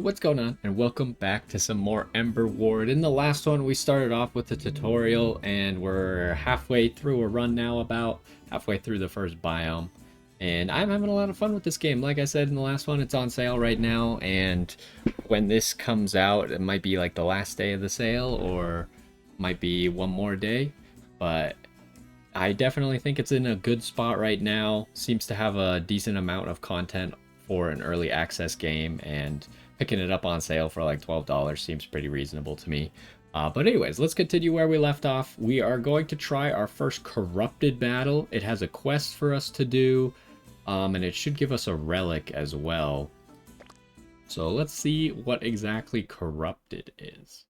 What's going on? And welcome back to some more Emberward. In the last one, we started off with the tutorial, and we're halfway through a run now, about halfway through the first biome. And I'm having a lot of fun with this game. Like I said in the last one, it's on sale right now, and when this comes out, it might be like the last day of the sale, or might be one more day. But I definitely think it's in a good spot right now. Seems to have a decent amount of content for an early access game, and picking it up on sale for like $12 seems pretty reasonable to me. But anyways, let's continue where we left off. We are going to try our first corrupted battle. It has a quest for us to do, and it should give us a relic as well. So let's see what exactly corrupted is.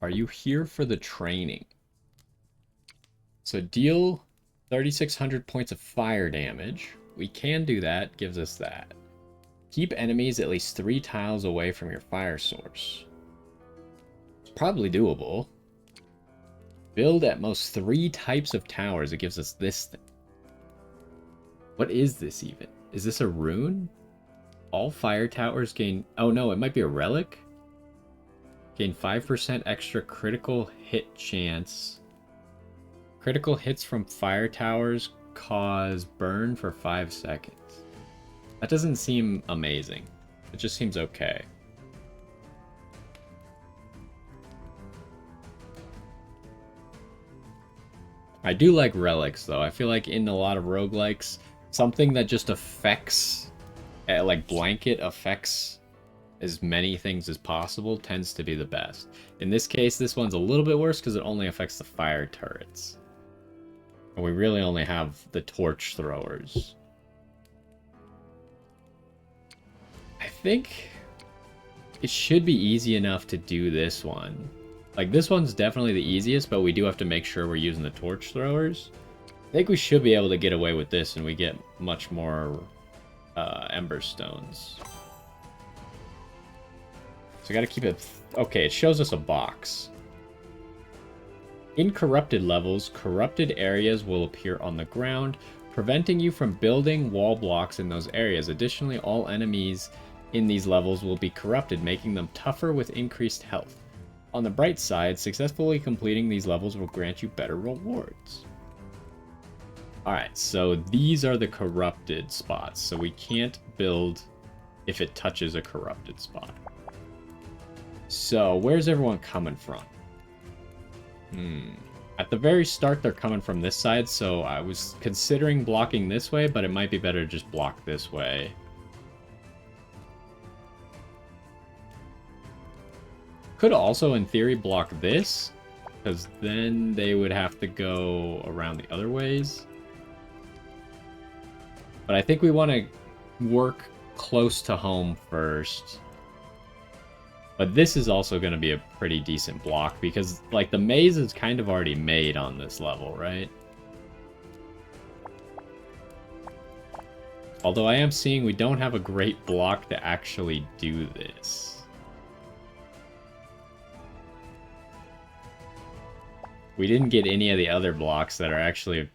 Are you here for the training? So deal 3,600 points of fire damage. We can do that, gives us that. Keep enemies at least 3 tiles away from your fire source. It's probably doable. Build at most 3 types of towers. It gives us this thing. What is this even? Is this a rune? All fire towers gain... Oh no, it might be a relic? Gain 5% extra critical hit chance. Critical hits from fire towers cause burn for 5 seconds. That doesn't seem amazing. It just seems okay. I do like relics, though. I feel like in a lot of roguelikes, something that just affects, like blanket affects as many things as possible tends to be the best. In this case, this one's a little bit worse because it only affects the fire turrets. And we really only have the torch throwers. I think it should be easy enough to do this one. Like, this one's definitely the easiest, but we do have to make sure we're using the torch throwers. I think we should be able to get away with this, and we get much more ember stones. So we gotta keep it... Okay, it shows us a box. In corrupted levels, corrupted areas will appear on the ground, preventing you from building wall blocks in those areas. Additionally, all enemies in these levels will be corrupted, making them tougher with increased health. On the bright side, successfully completing these levels will grant you better rewards. Alright, so these are the corrupted spots, so we can't build if it touches a corrupted spot. So, where's everyone coming from? At the very start, they're coming from this side, so I was considering blocking this way, but it might be better to just block this way. Could also, in theory, block this, because then they would have to go around the other ways. But I think we want to work close to home first. But this is also going to be a pretty decent block because, like, the maze is kind of already made on this level, right? Although I am seeing we don't have a great block to actually do this. We didn't get any of the other blocks that are actually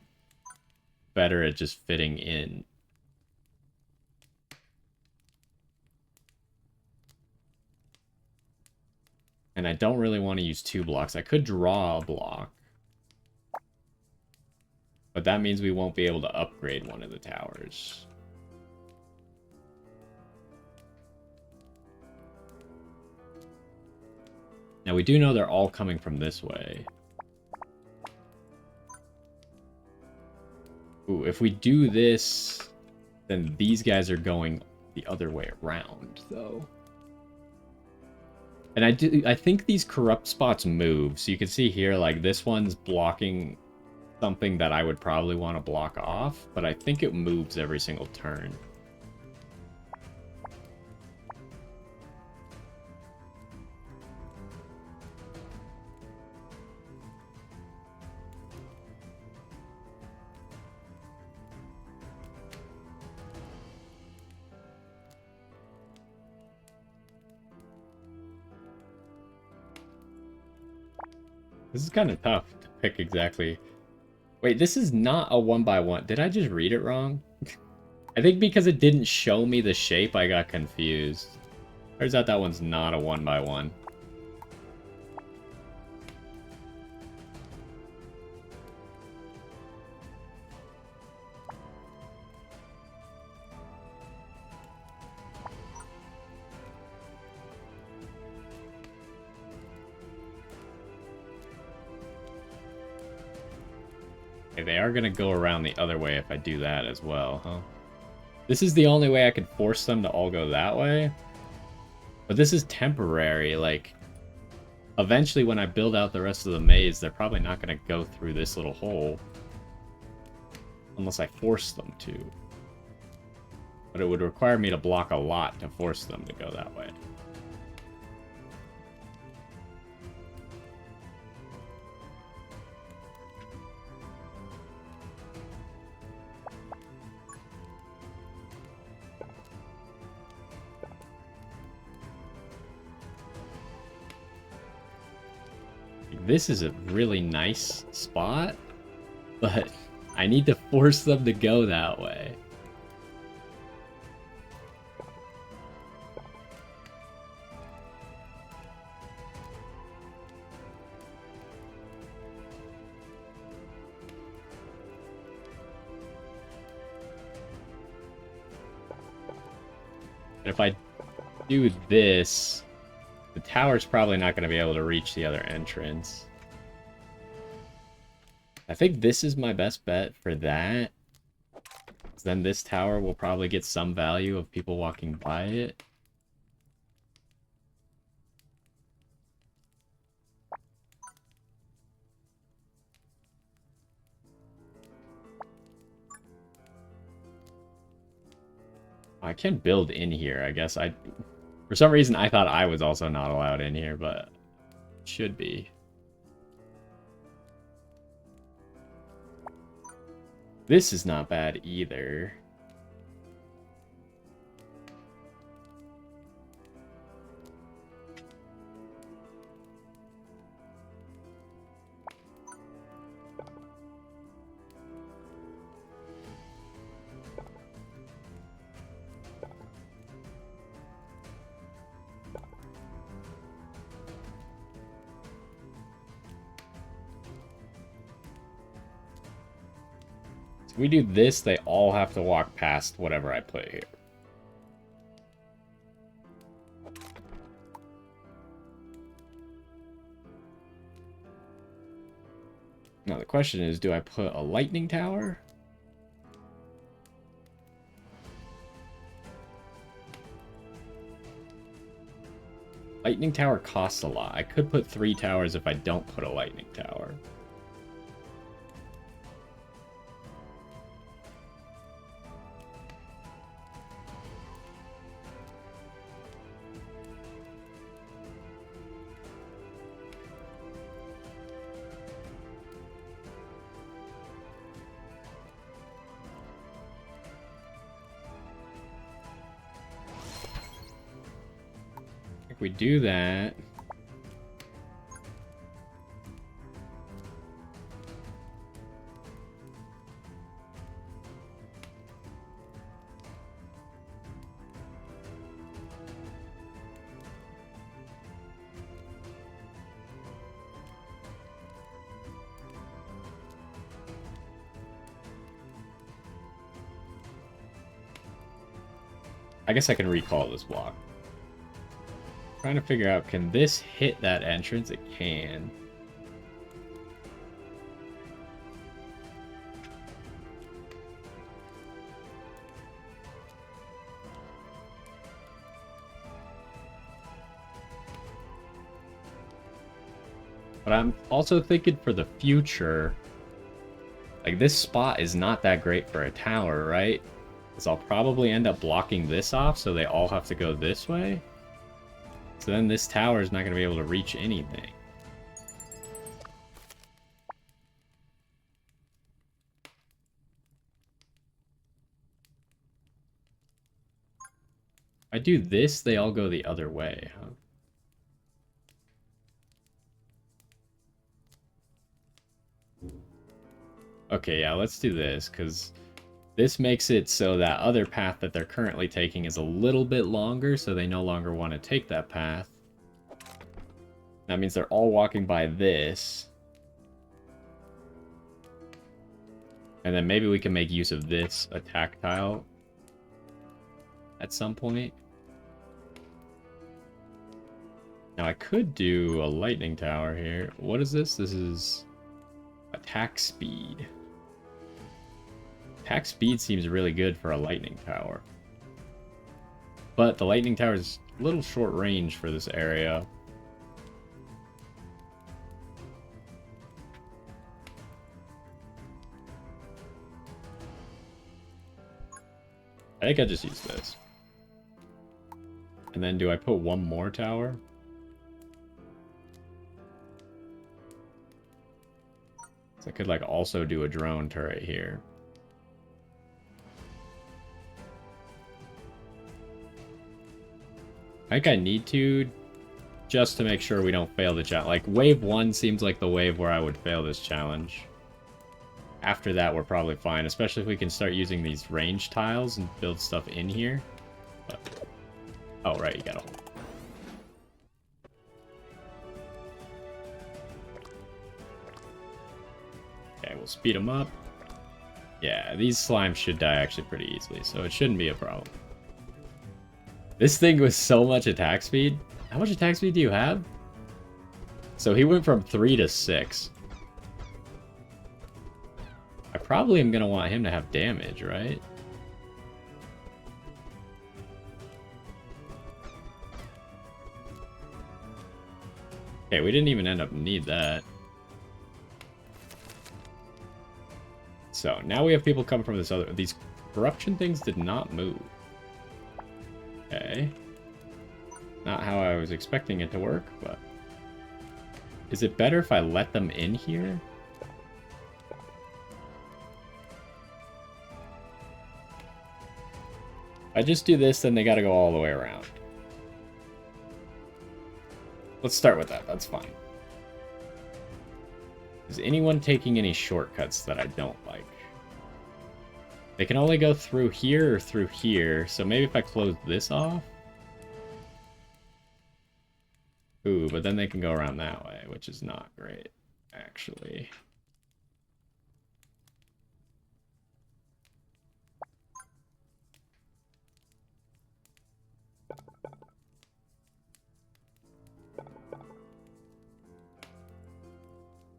better at just fitting in. And I don't really want to use 2 blocks. I could draw a block. But that means we won't be able to upgrade one of the towers. Now we do know they're all coming from this way. Ooh, if we do this, then these guys are going the other way around, though. And I think these corrupt spots move. So you can see here, like, this one's blocking something that I would probably want to block off, but I think it moves every single turn. This is kind of tough to pick exactly Wait, this is not a 1x1. Did I just read it wrong? I think because it didn't show me the shape, I got confused. Turns out that one's not a 1x1. Okay, they are going to go around the other way if I do that as well, huh? This is the only way I could force them to all go that way. But this is temporary, like... Eventually, when I build out the rest of the maze, they're probably not going to go through this little hole. Unless I force them to. But it would require me to block a lot to force them to go that way. This is a really nice spot, but I need to force them to go that way. And if I do this, the tower's probably not going to be able to reach the other entrance. I think this is my best bet for that. Then this tower will probably get some value of people walking by it. I can build in here, I guess. For some reason, I thought I was also not allowed in here, but should be. This is not bad either. If we do this, they all have to walk past whatever I put here. Now the question is, do I put a lightning tower? Lightning tower costs a lot. I could put 3 towers if I don't put a lightning tower. If we do that... I guess I can recall this block. Trying to figure out, can this hit that entrance? It can. But I'm also thinking for the future, like this spot is not that great for a tower, right? Because I'll probably end up blocking this off, so they all have to go this way. So then this tower is not going to be able to reach anything. If I do this, they all go the other way, huh? Okay, yeah, let's do this, because this makes it so that other path that they're currently taking is a little bit longer, so they no longer want to take that path. That means they're all walking by this. And then maybe we can make use of this attack tile at some point. Now I could do a lightning tower here. What is this? This is attack speed. Attack speed seems really good for a lightning tower. But the lightning tower is a little short range for this area. I think I just use this. And then do I put one more tower? So I could like also do a drone turret here. I think I need to, just to make sure we don't fail the challenge. Like, wave 1 seems like the wave where I would fail this challenge. After that, we're probably fine, especially if we can start using these range tiles and build stuff in here. But, oh, right, you gotta hold. Okay, we'll speed them up. Yeah, these slimes should die actually pretty easily, so it shouldn't be a problem. This thing with so much attack speed. How much attack speed do you have? So he went from 3 to 6. I probably am going to want him to have damage, right? Okay, we didn't even end up need that. So now we have people coming from this other... These corruption things did not move. Okay. Not how I was expecting it to work, but... Is it better if I let them in here? If I just do this, then they gotta go all the way around. Let's start with that, that's fine. Is anyone taking any shortcuts that I don't like? They can only go through here or through here, so maybe if I close this off? Ooh, but then they can go around that way, which is not great, actually.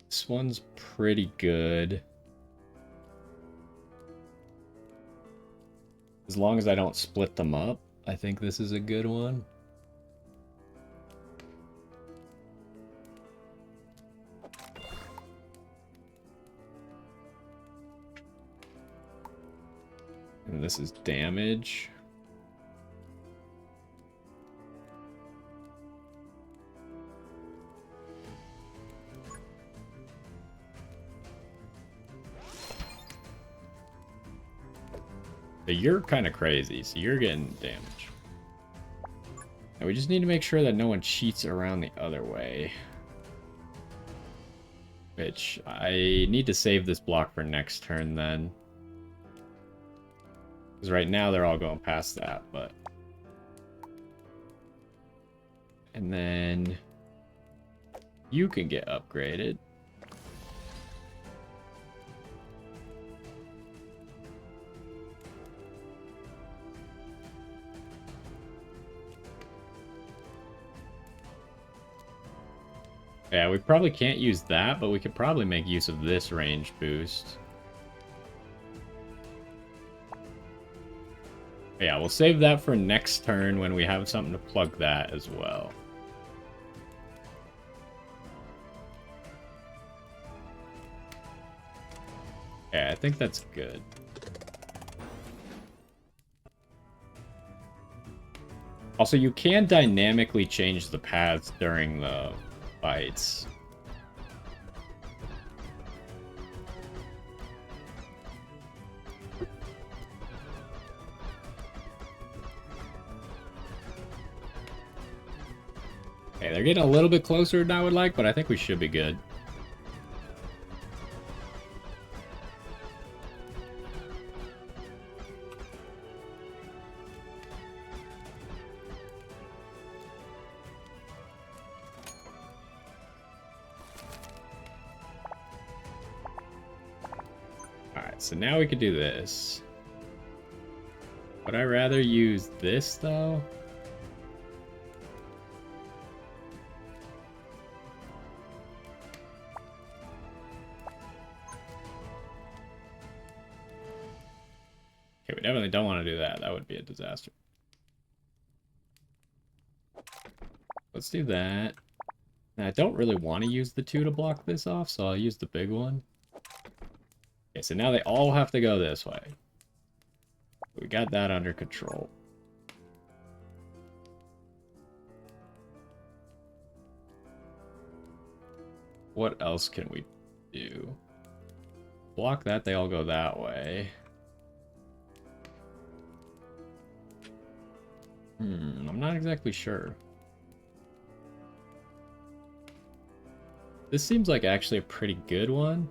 This one's pretty good. As long as I don't split them up, I think this is a good one. And this is damage. So you're kind of crazy, so you're getting damage. And we just need to make sure that no one cheats around the other way. Which, I need to save this block for next turn then. Because right now they're all going past that, but... And then... You can get upgraded. Yeah, we probably can't use that, but we could probably make use of this range boost. Yeah, we'll save that for next turn when we have something to plug that as well. Yeah, I think that's good. Also, you can dynamically change the paths during the fights. Okay, they're getting a little bit closer than I would like, but I think we should be good. So now we could do this. Would I rather use this, though? Okay, we definitely don't want to do that. That would be a disaster. Let's do that. And I don't really want to use the 2 to block this off, so I'll use the big one. Okay, so now they all have to go this way. We got that under control. What else can we do? Block that, they all go that way. I'm not exactly sure. This seems like actually a pretty good one,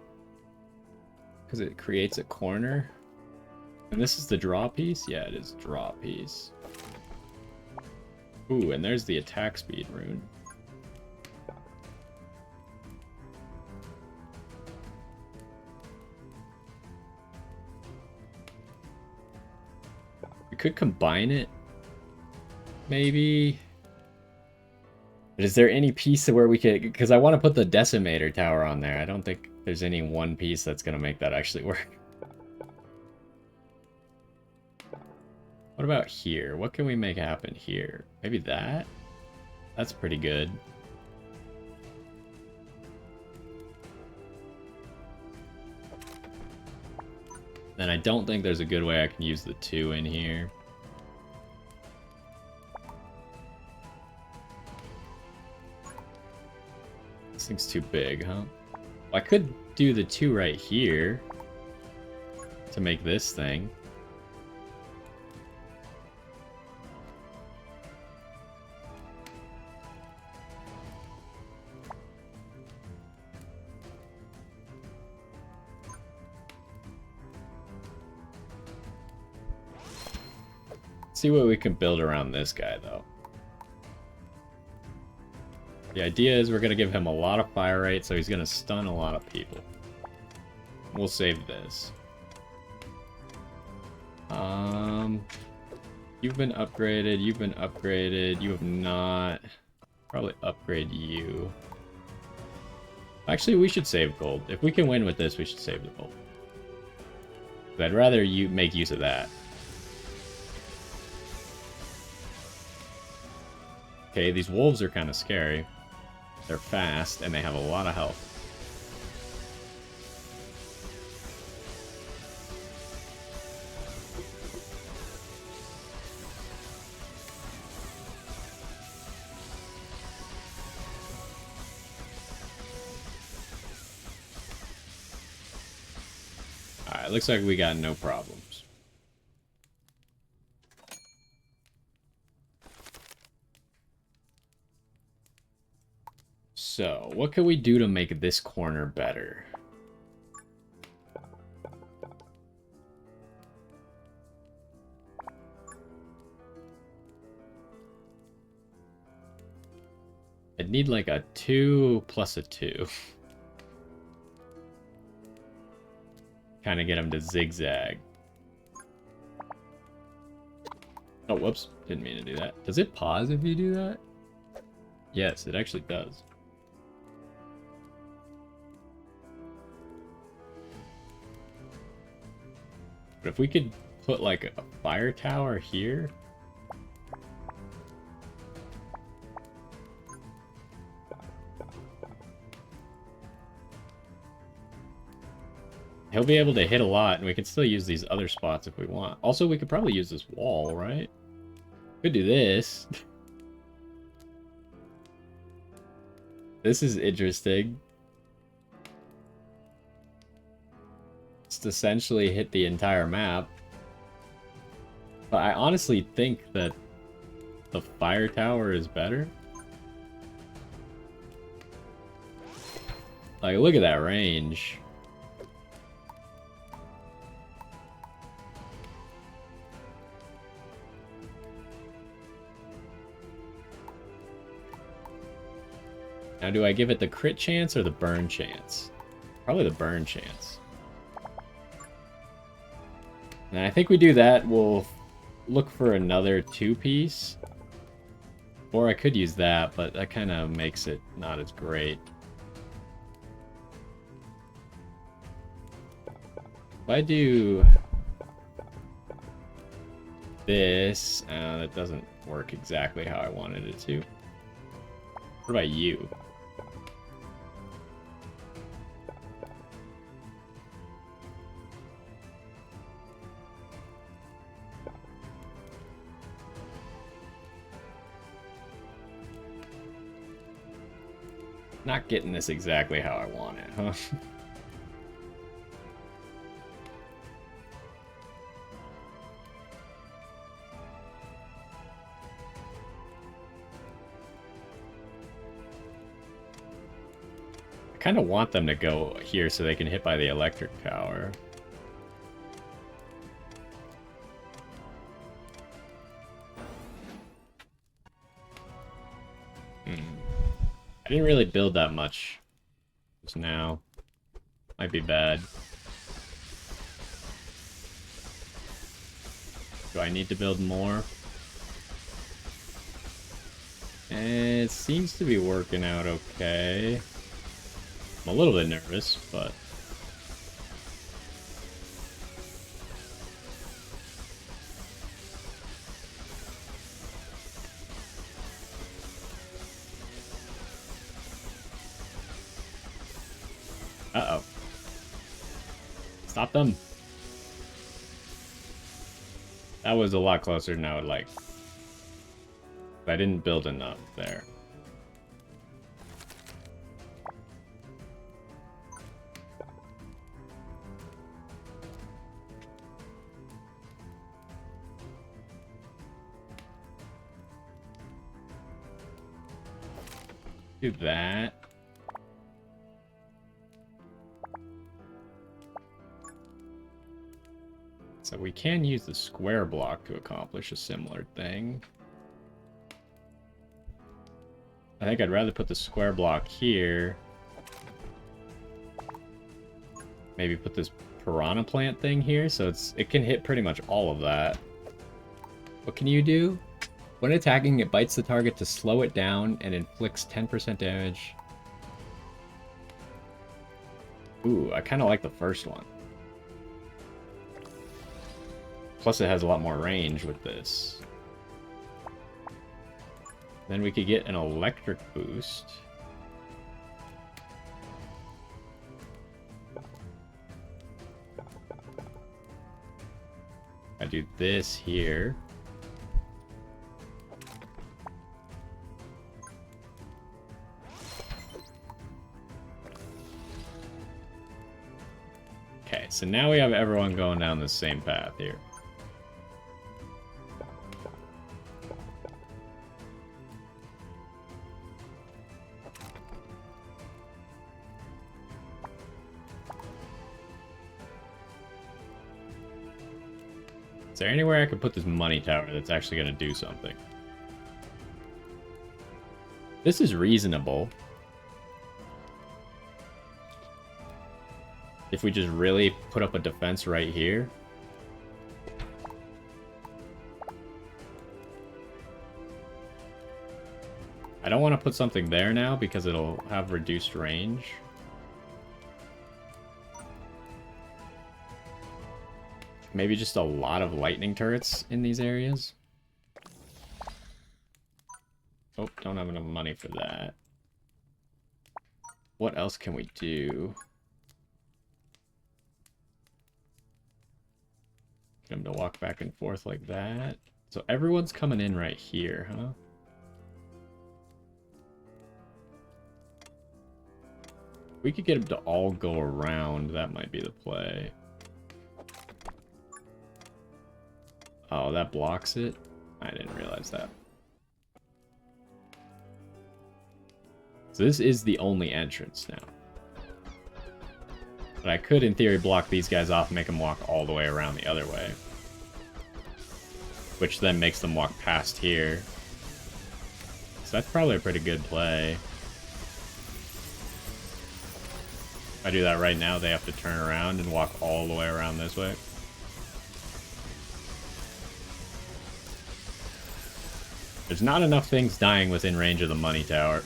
because it creates a corner. And this is the draw piece? Yeah, it is draw piece. Ooh, and there's the attack speed rune. We could combine it, maybe. But is there any piece where we could... Because I want to put the Decimator Tower on there. I don't think there's any one piece that's going to make that actually work. What about here? What can we make happen here? Maybe that? That's pretty good. Then I don't think there's a good way I can use the 2 in here. This thing's too big, huh? Well, I could do the 2 right here to make this thing. See what we can build around this guy, though. The idea is we're going to give him a lot of fire rate, so he's going to stun a lot of people. We'll save this. You've been upgraded, you have not. Probably upgrade you. Actually, we should save gold. If we can win with this, we should save the gold. But I'd rather you make use of that. Okay, these wolves are kind of scary. They're fast, and they have a lot of health. Alright, looks like we got no problems. So, what can we do to make this corner better? I'd need like a 2 plus a 2. Kind of get him to zigzag. Oh, whoops. Didn't mean to do that. Does it pause if you do that? Yes, it actually does. But if we could put like a fire tower here. He'll be able to hit a lot, and we can still use these other spots if we want. Also, we could probably use this wall, right? Could do this. This is interesting. Just essentially hit the entire map. But I honestly think that the fire tower is better. Like, look at that range. Now, do I give it the crit chance or the burn chance? Probably the burn chance. And I think we do that, we'll look for another 2-piece. Or I could use that, but that kind of makes it not as great. If I do this, that doesn't work exactly how I wanted it to. What about you? Not getting this exactly how I want it, huh? I kind of want them to go here so they can hit by the electric power. I didn't really build that much just now. Might be bad. Do I need to build more? And it seems to be working out okay. I'm a little bit nervous, but... Uh-oh. Stop them. That was a lot closer than I would like. I didn't build enough there. Do that. So we can use the square block to accomplish a similar thing. I think I'd rather put the square block here. Maybe put this piranha plant thing here, so it can hit pretty much all of that. What can you do? When attacking, it bites the target to slow it down and inflicts 10% damage. Ooh, I kind of like the first one. Plus it has a lot more range with this. Then we could get an electric boost. I do this here. Okay, so now we have everyone going down the same path here. Is there anywhere I could put this money tower that's actually going to do something? This is reasonable. If we just really put up a defense right here. I don't want to put something there now because it'll have reduced range. Maybe just a lot of lightning turrets in these areas. Oh, don't have enough money for that. What else can we do? Get them to walk back and forth like that. So everyone's coming in right here, huh? We could get them to all go around. That might be the play. Oh, that blocks it? I didn't realize that. So this is the only entrance now. But I could, in theory, block these guys off and make them walk all the way around the other way. Which then makes them walk past here. So that's probably a pretty good play. If I do that right now, they have to turn around and walk all the way around this way. There's not enough things dying within range of the money tower.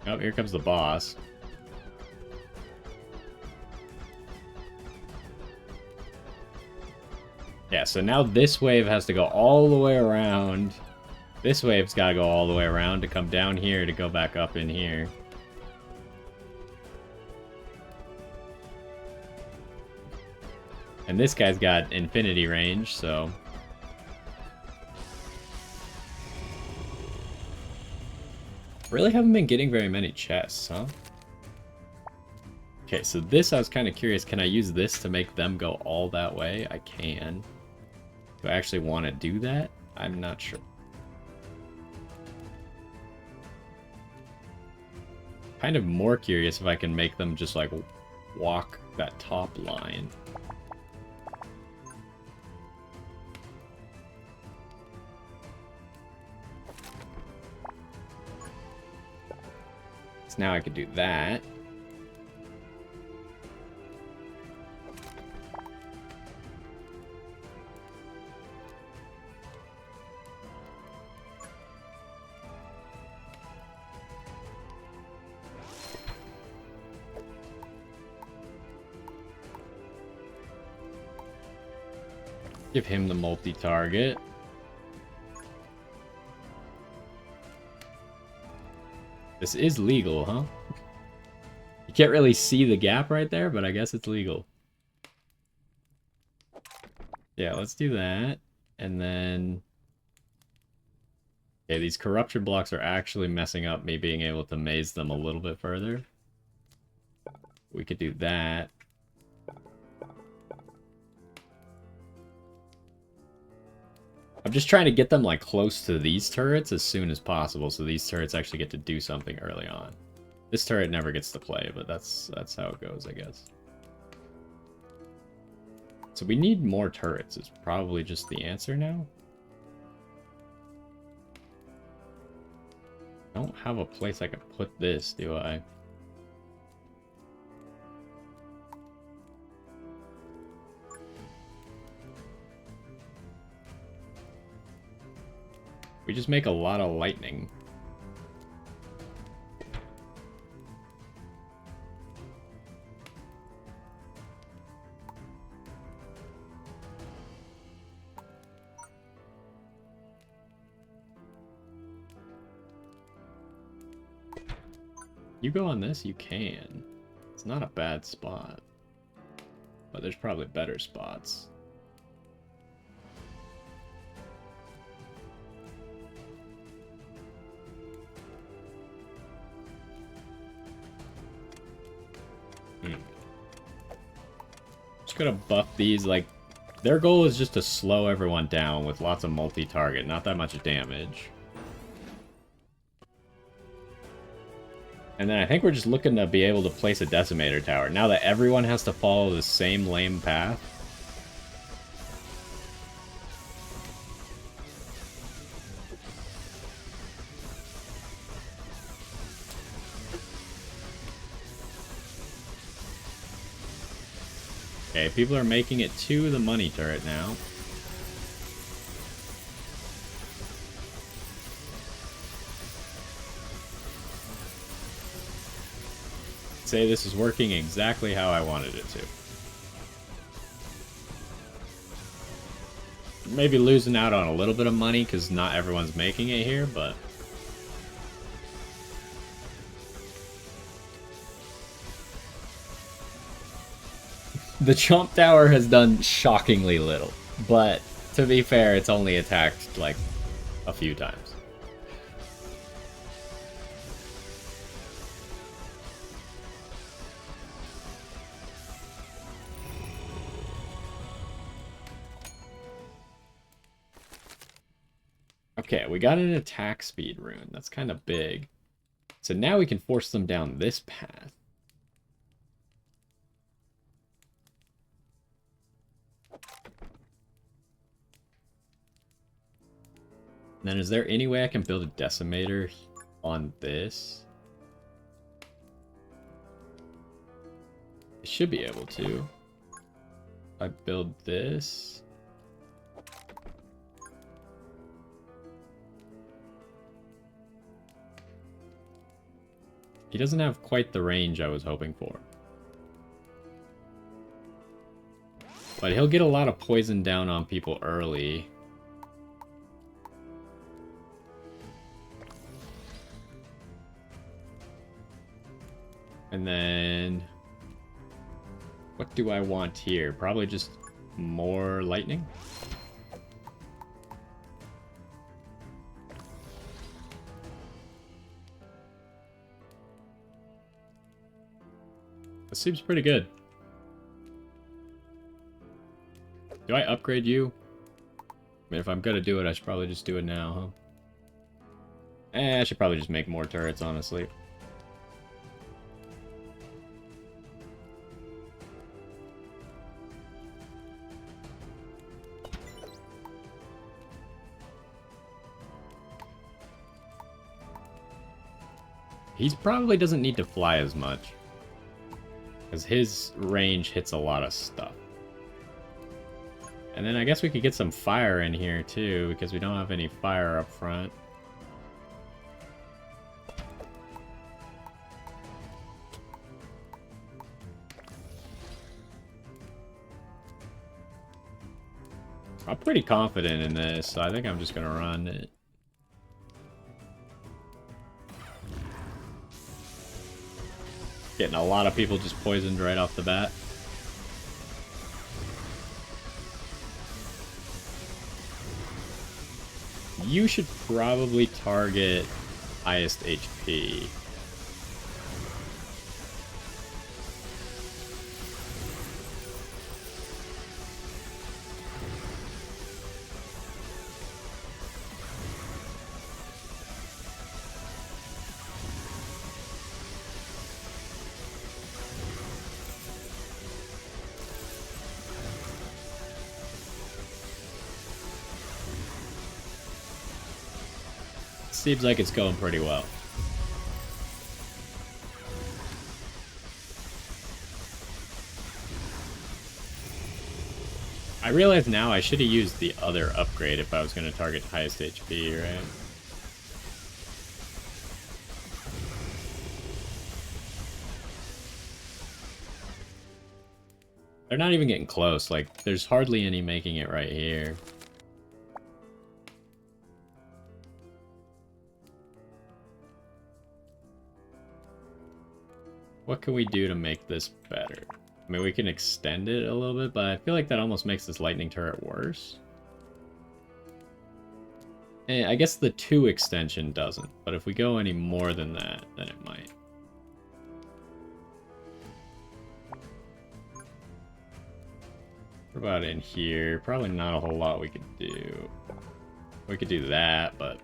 Oh, here comes the boss. Yeah, so now this wave has to go all the way around. This wave's got to go all the way around to come down here to go back up in here. And this guy's got infinity range, so... Really haven't been getting very many chests, huh? Okay, so this I was kind of curious. Can I use this to make them go all that way? I can. Do I actually want to do that? I'm not sure. Kind of more curious if I can make them just like walk that top line. So now I could do that. Give him the multi-target. This is legal, huh? You can't really see the gap right there, but I guess it's legal. Yeah, let's do that. And then... Okay, these corruption blocks are actually messing up me being able to maze them a little bit further. We could do that. I'm just trying to get them like close to these turrets as soon as possible, so these turrets actually get to do something early on. This turret never gets to play, but that's how it goes, I guess. So we need more turrets is probably just the answer now. I don't have a place I can put this, do I? We just make a lot of lightning. You go on this? You can. It's not a bad spot. But there's probably better spots. Just gonna buff these, like, their goal is just to slow everyone down with lots of multi-target, not that much damage. And then I think we're just looking to be able to place a decimator tower. Now that everyone has to follow the same lame path. Okay, people are making it to the money turret now. Say this is working exactly how I wanted it to. Maybe losing out on a little bit of money because not everyone's making it here, but... The Chomp Tower has done shockingly little, but to be fair, it's only attacked like a few times. Okay, we got an attack speed rune. That's kind of big. So now we can force them down this path. Then is there any way I can build a decimator on this? It should be able to. I build this. He doesn't have quite the range I was hoping for. But he'll get a lot of poison down on people early. And then... what do I want here? Probably just more lightning? This seems pretty good. Do I upgrade you? I mean, if I'm gonna do it, I should probably just do it now, huh? I should probably just make more turrets, honestly. He probably doesn't need to fly as much, because his range hits a lot of stuff. And then I guess we could get some fire in here too, because we don't have any fire up front. I'm pretty confident in this, so I think I'm just gonna run it. Getting a lot of people just poisoned right off the bat. You should probably target highest HP. Seems like it's going pretty well. I realize now I should have used the other upgrade if I was going to target highest HP, right? They're not even getting close. Like, there's hardly any making it right here. What can we do to make this better? I mean, we can extend it a little bit, but I feel like that almost makes this lightning turret worse. And I guess the 2 extension doesn't, but if we go any more than that, then it might. What about in here? Probably not a whole lot we could do. We could do that, but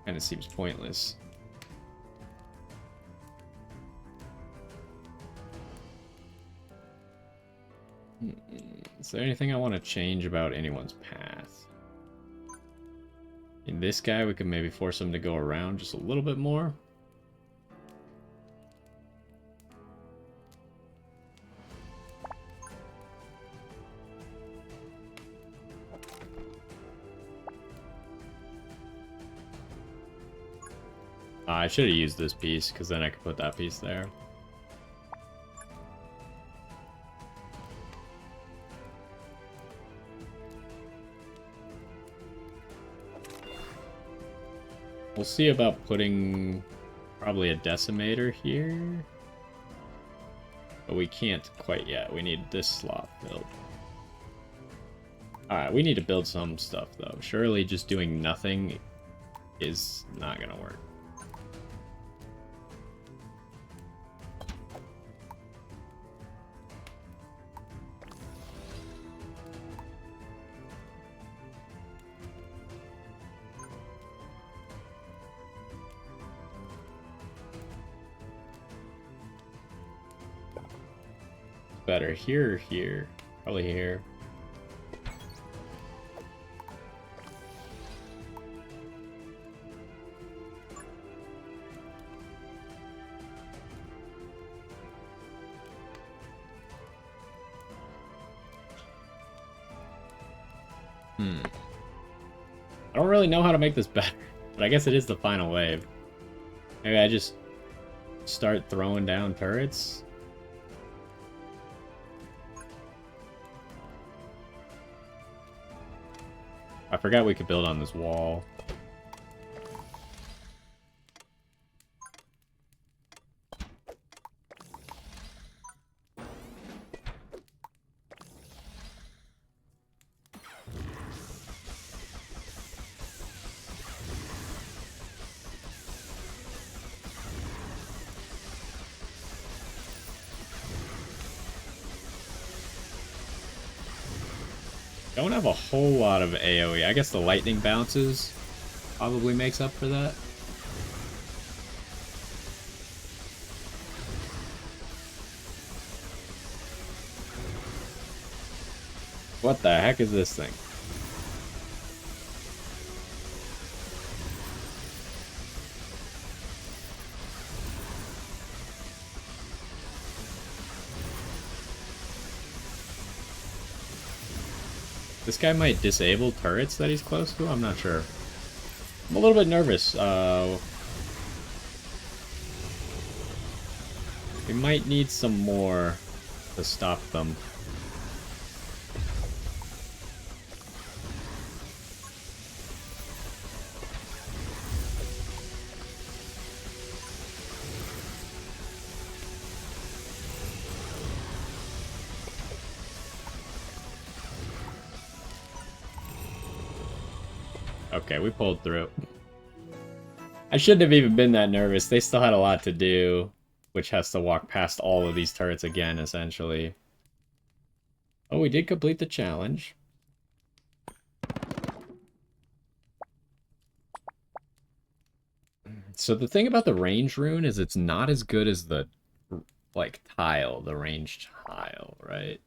kind of seems pointless. Is there anything I want to change about anyone's path? In this guy, we could maybe force him to go around just a little bit more. I should have used this piece, because then I could put that piece there. We'll see about putting probably a decimator here. But we can't quite yet. We need this slot filled. Alright, we need to build some stuff though. Surely just doing nothing is not gonna work. Better here or here? Probably here. I don't really know how to make this better, but I guess it is the final wave. Maybe I just start throwing down turrets? I forgot we could build on this wall. Don't have a whole lot of AoE. I guess the lightning bounces probably makes up for that. What the heck is this thing? This guy might disable turrets that he's close to? I'm not sure. I'm a little bit nervous. We might need some more to stop them. Okay, we pulled through. I shouldn't have even been that nervous. They still had a lot to do, which has to walk past all of these turrets again, essentially. Oh, we did complete the challenge. So the thing about the range rune is it's not as good as the, like, tile, the ranged tile, right?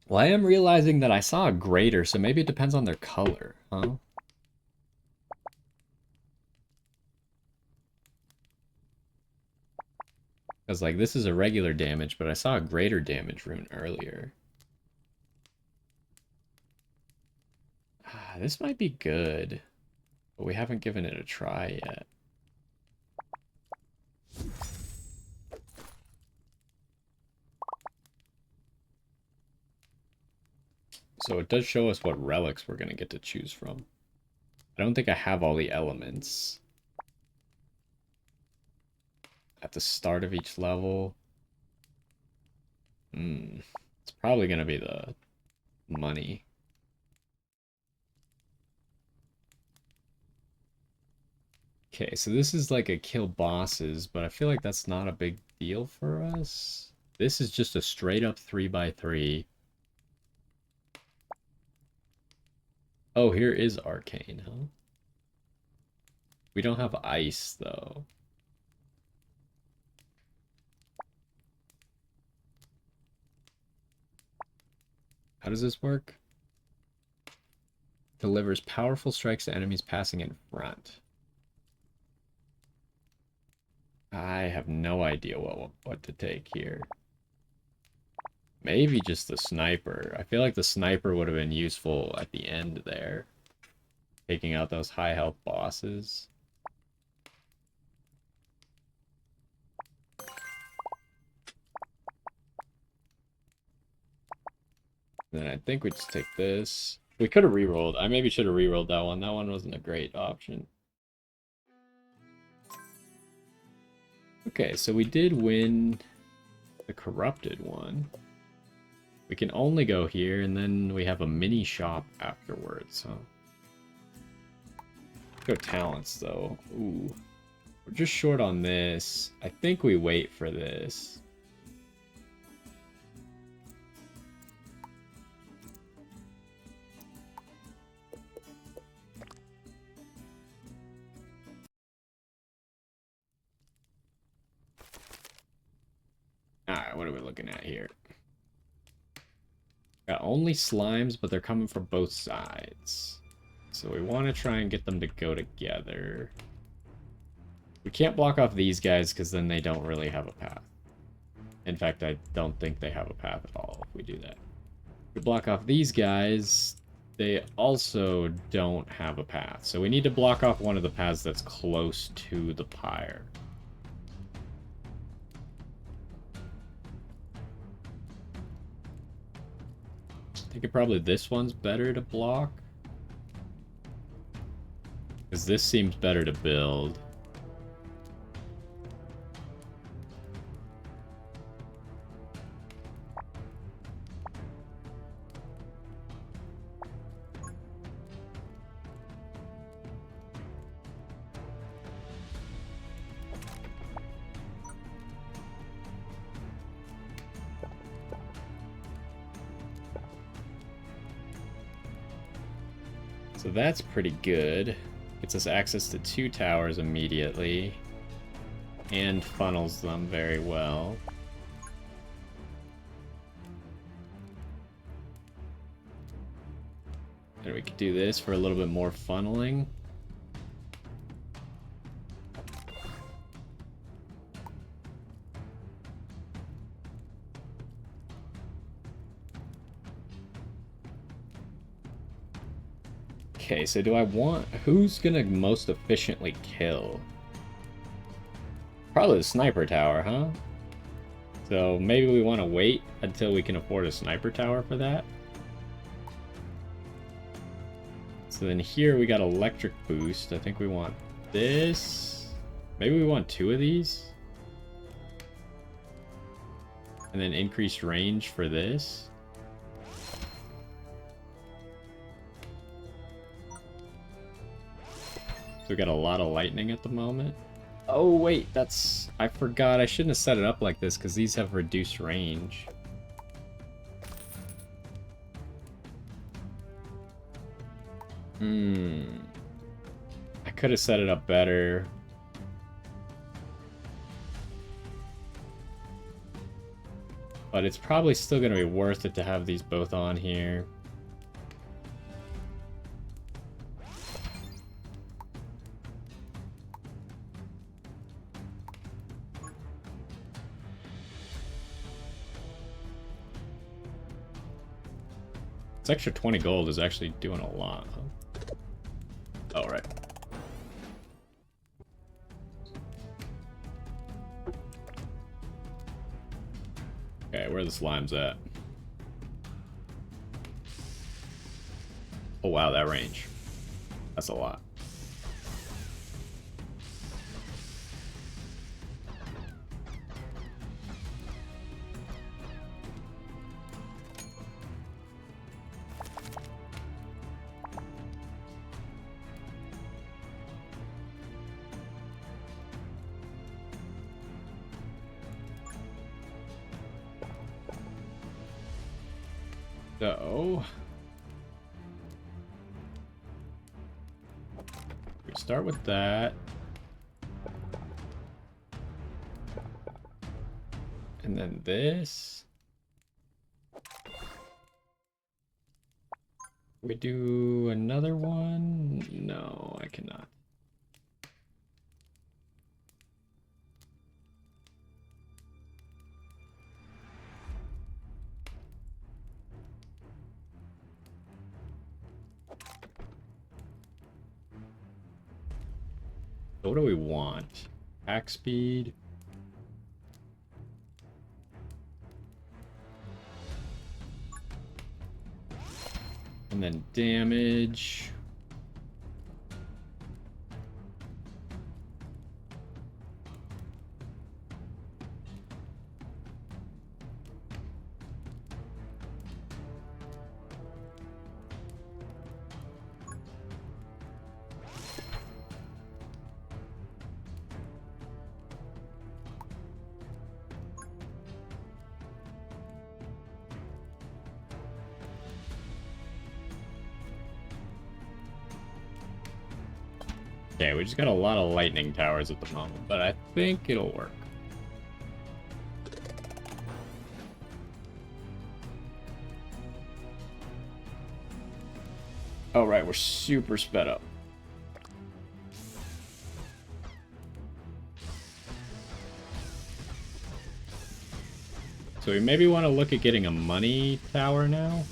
Well, I am realizing that I saw a greater, so maybe it depends on their color, huh? Because, like, this is a regular damage, but I saw a greater damage rune earlier. This might be good, but we haven't given it a try yet. So it does show us what relics we're going to get to choose from. I don't think I have all the elements at the start of each level. It's probably going to be the money. Okay, so this is like a kill bosses, but I feel like that's not a big deal for us. This is just a straight up 3x3. Oh, here is arcane, huh? We don't have ice, though. How does this work? Delivers powerful strikes to enemies passing in front. I have no idea what to take here. Maybe just the sniper. I feel like the sniper would have been useful at the end there. Taking out those high health bosses. Then I think we just take this. We could have rerolled. I maybe should have rerolled that one. That one wasn't a great option. Okay, so we did win the corrupted one. We can only go here, and then we have a mini shop afterwards, so... Go talents, though. Ooh. We're just short on this. I think we wait for this. Alright, what are we looking at here? Got only slimes, but they're coming from both sides. So we want to try and get them to go together. We can't block off these guys because then they don't really have a path. In fact, I don't think they have a path at all if we do that. To block off these guys, they also don't have a path. So we need to block off one of the paths that's close to the pyre. I think probably this one's better to block. Because this seems better to build. So that's pretty good. Gets us access to 2 towers immediately. And funnels them very well. And we could do this for a little bit more funneling. Okay, so do I want... Who's gonna most efficiently kill? Probably the sniper tower, huh? So maybe we want to wait until we can afford a sniper tower for that. So then here we got electric boost. I think we want this. Maybe we want 2 of these. And then increased range for this. So we got a lot of lightning at the moment. Oh wait, that's... I forgot, I shouldn't have set it up like this because these have reduced range. I could have set it up better. But it's probably still going to be worth it to have these both on here. This extra 20 gold is actually doing a lot, huh? Oh, right. Okay, where are the slimes at? Oh wow, that range. That's a lot. So we start with that. And then this. We do another one? No, I cannot. So what do we want? Attack speed. And then damage. Okay, we just got a lot of lightning towers at the moment, but I think it'll work. Oh, right, we're super sped up. So we maybe want to look at getting a money tower now.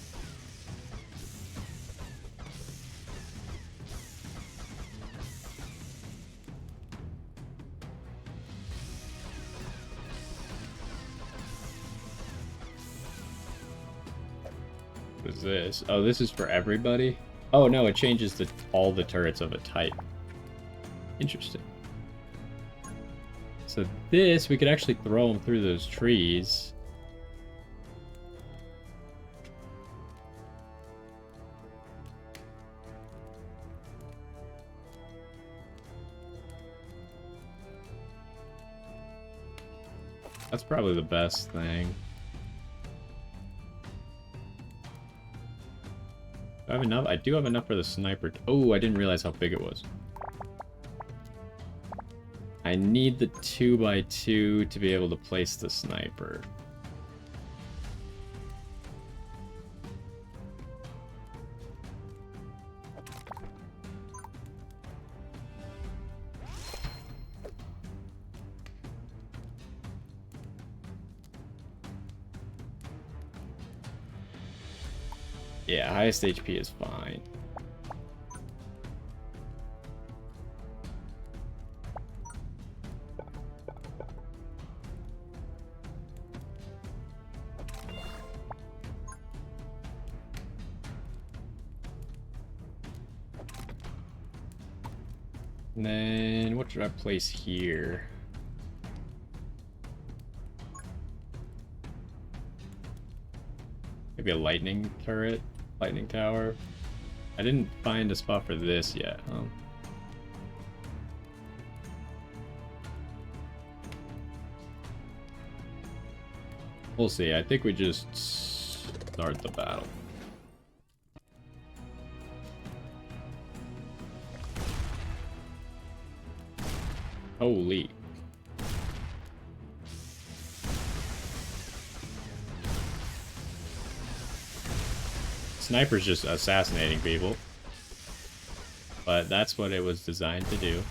What is this? Oh, this is for everybody? Oh no, it changes all the turrets of a type. Interesting. So this, we could actually throw them through those trees. That's probably the best thing. Do I have enough? I do have enough for the sniper. Oh, I didn't realize how big it was. I need the 2x2 to be able to place the sniper. Yeah, highest HP is fine. And then, what should I place here? Maybe a lightning turret? Lightning tower? I didn't find a spot for this yet, huh? We'll see. I think we just start the battle. Holy. Sniper's just assassinating people. But that's what it was designed to do.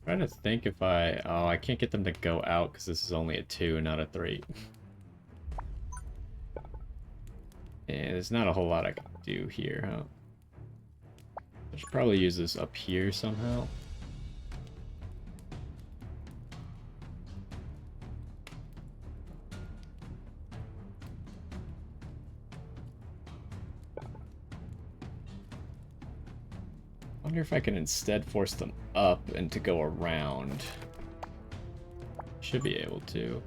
I'm trying to think if oh, I can't get them to go out because this is only a 2, not a 3. And there's not a whole lot I can do here, huh? I should probably use this up here somehow. I wonder if I can instead force them up and to go around. Should be able to.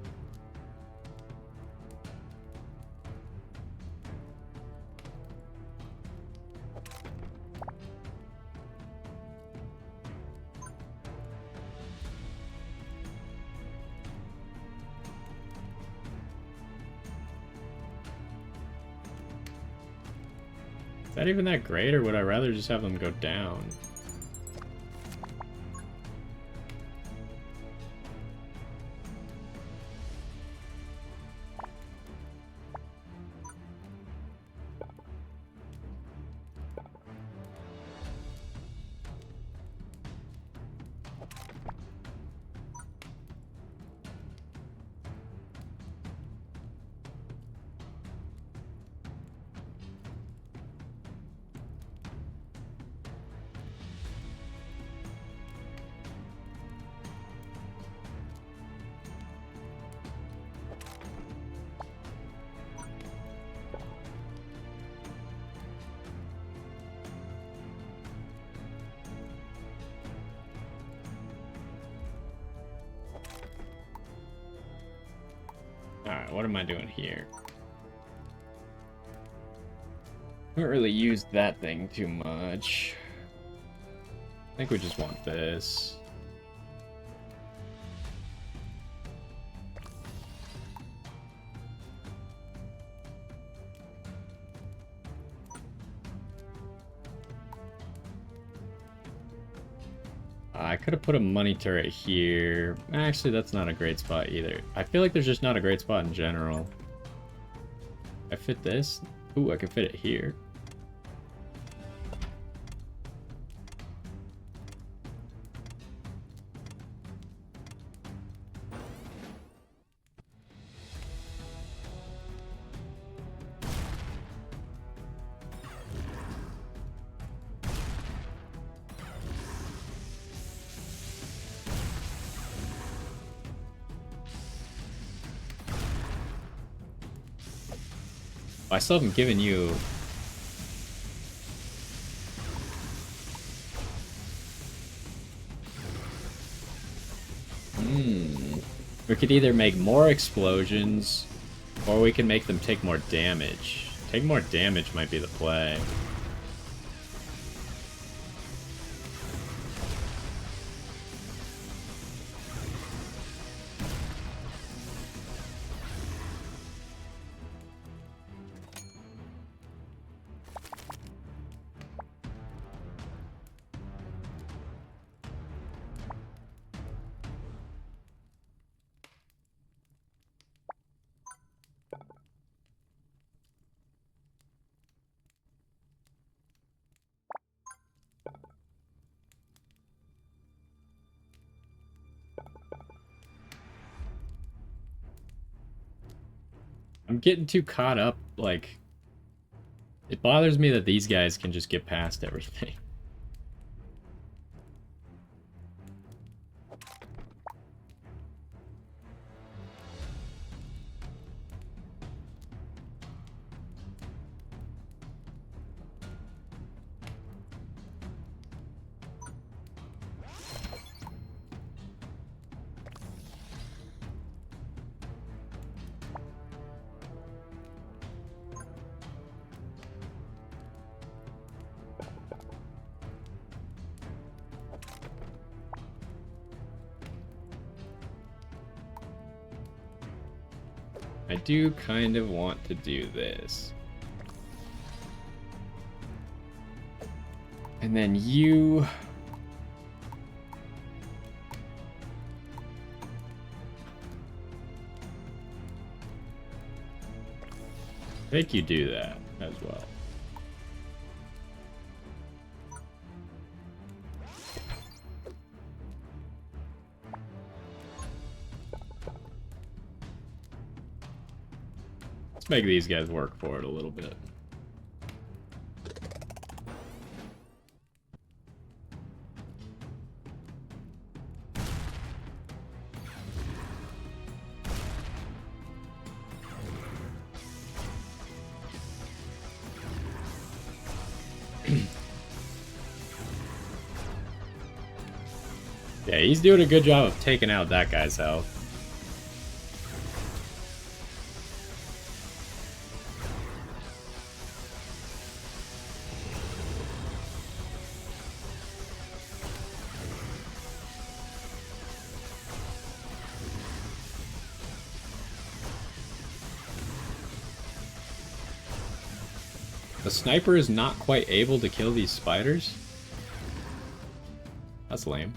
Is that even that great, or would I rather just have them go down? Alright, what am I doing here? Haven't really used that thing too much. I think we just want this. I could have put a money turret here. Actually, that's not a great spot either. I feel like there's just not a great spot in general. I fit this? Ooh, I can fit it here. I still haven't given you... We could either make more explosions, or we can make them take more damage. Take more damage might be the play. I'm getting too caught up, like... It bothers me that these guys can just get past everything. I do kind of want to do this. And then you... I think you do that as well. Let's make these guys work for it a little bit. Yeah, he's doing a good job of taking out that guy's health. The sniper is not quite able to kill these spiders? That's lame.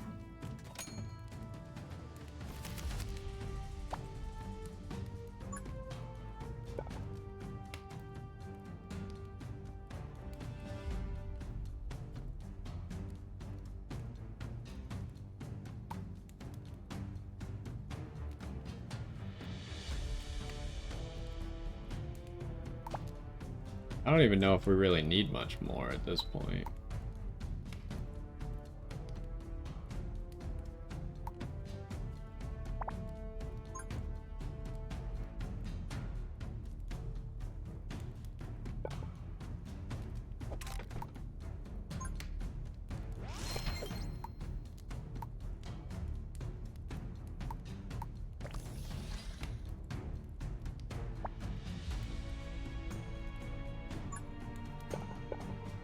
I don't even know if we really need much more at this point.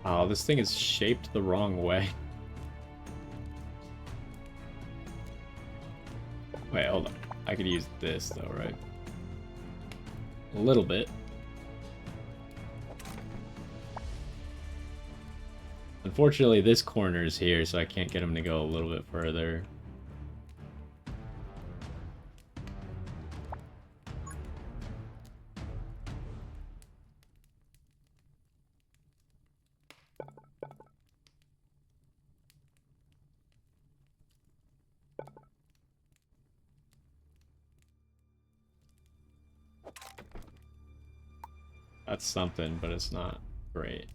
Oh, this thing is shaped the wrong way. Wait, hold on. I could use this though, right? A little bit. Unfortunately, this corner is here, so I can't get him to go a little bit further. That's something, but it's not great.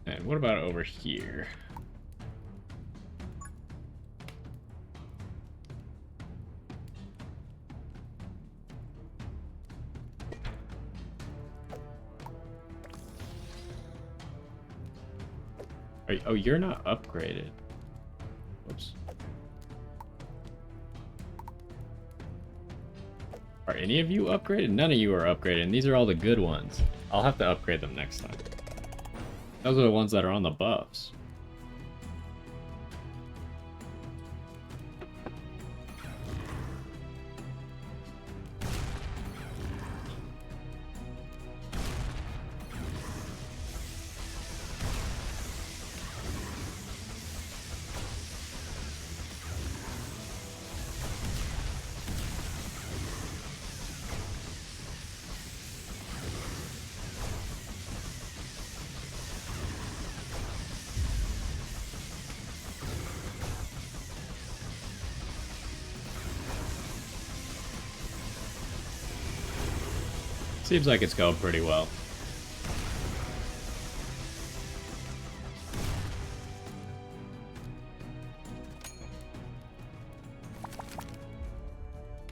And what about over here? Oh, you're not upgraded. Whoops. Are any of you upgraded? None of you are upgraded, and these are all the good ones. I'll have to upgrade them next time. Those are the ones that are on the buffs. Seems like it's going pretty well.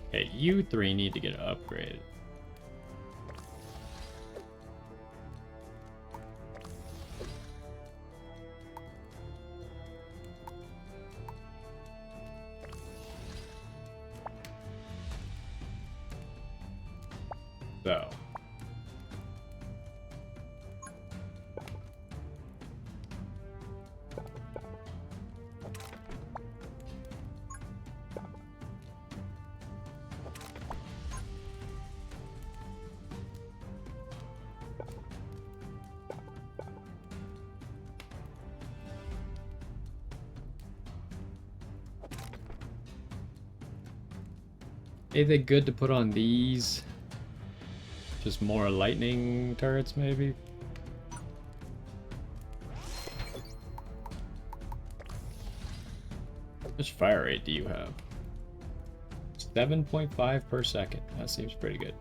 Okay, you three need to get upgraded. So. Anything good to put on these? Just more lightning turrets, maybe? How much fire rate do you have? 7.5 per second. That seems pretty good.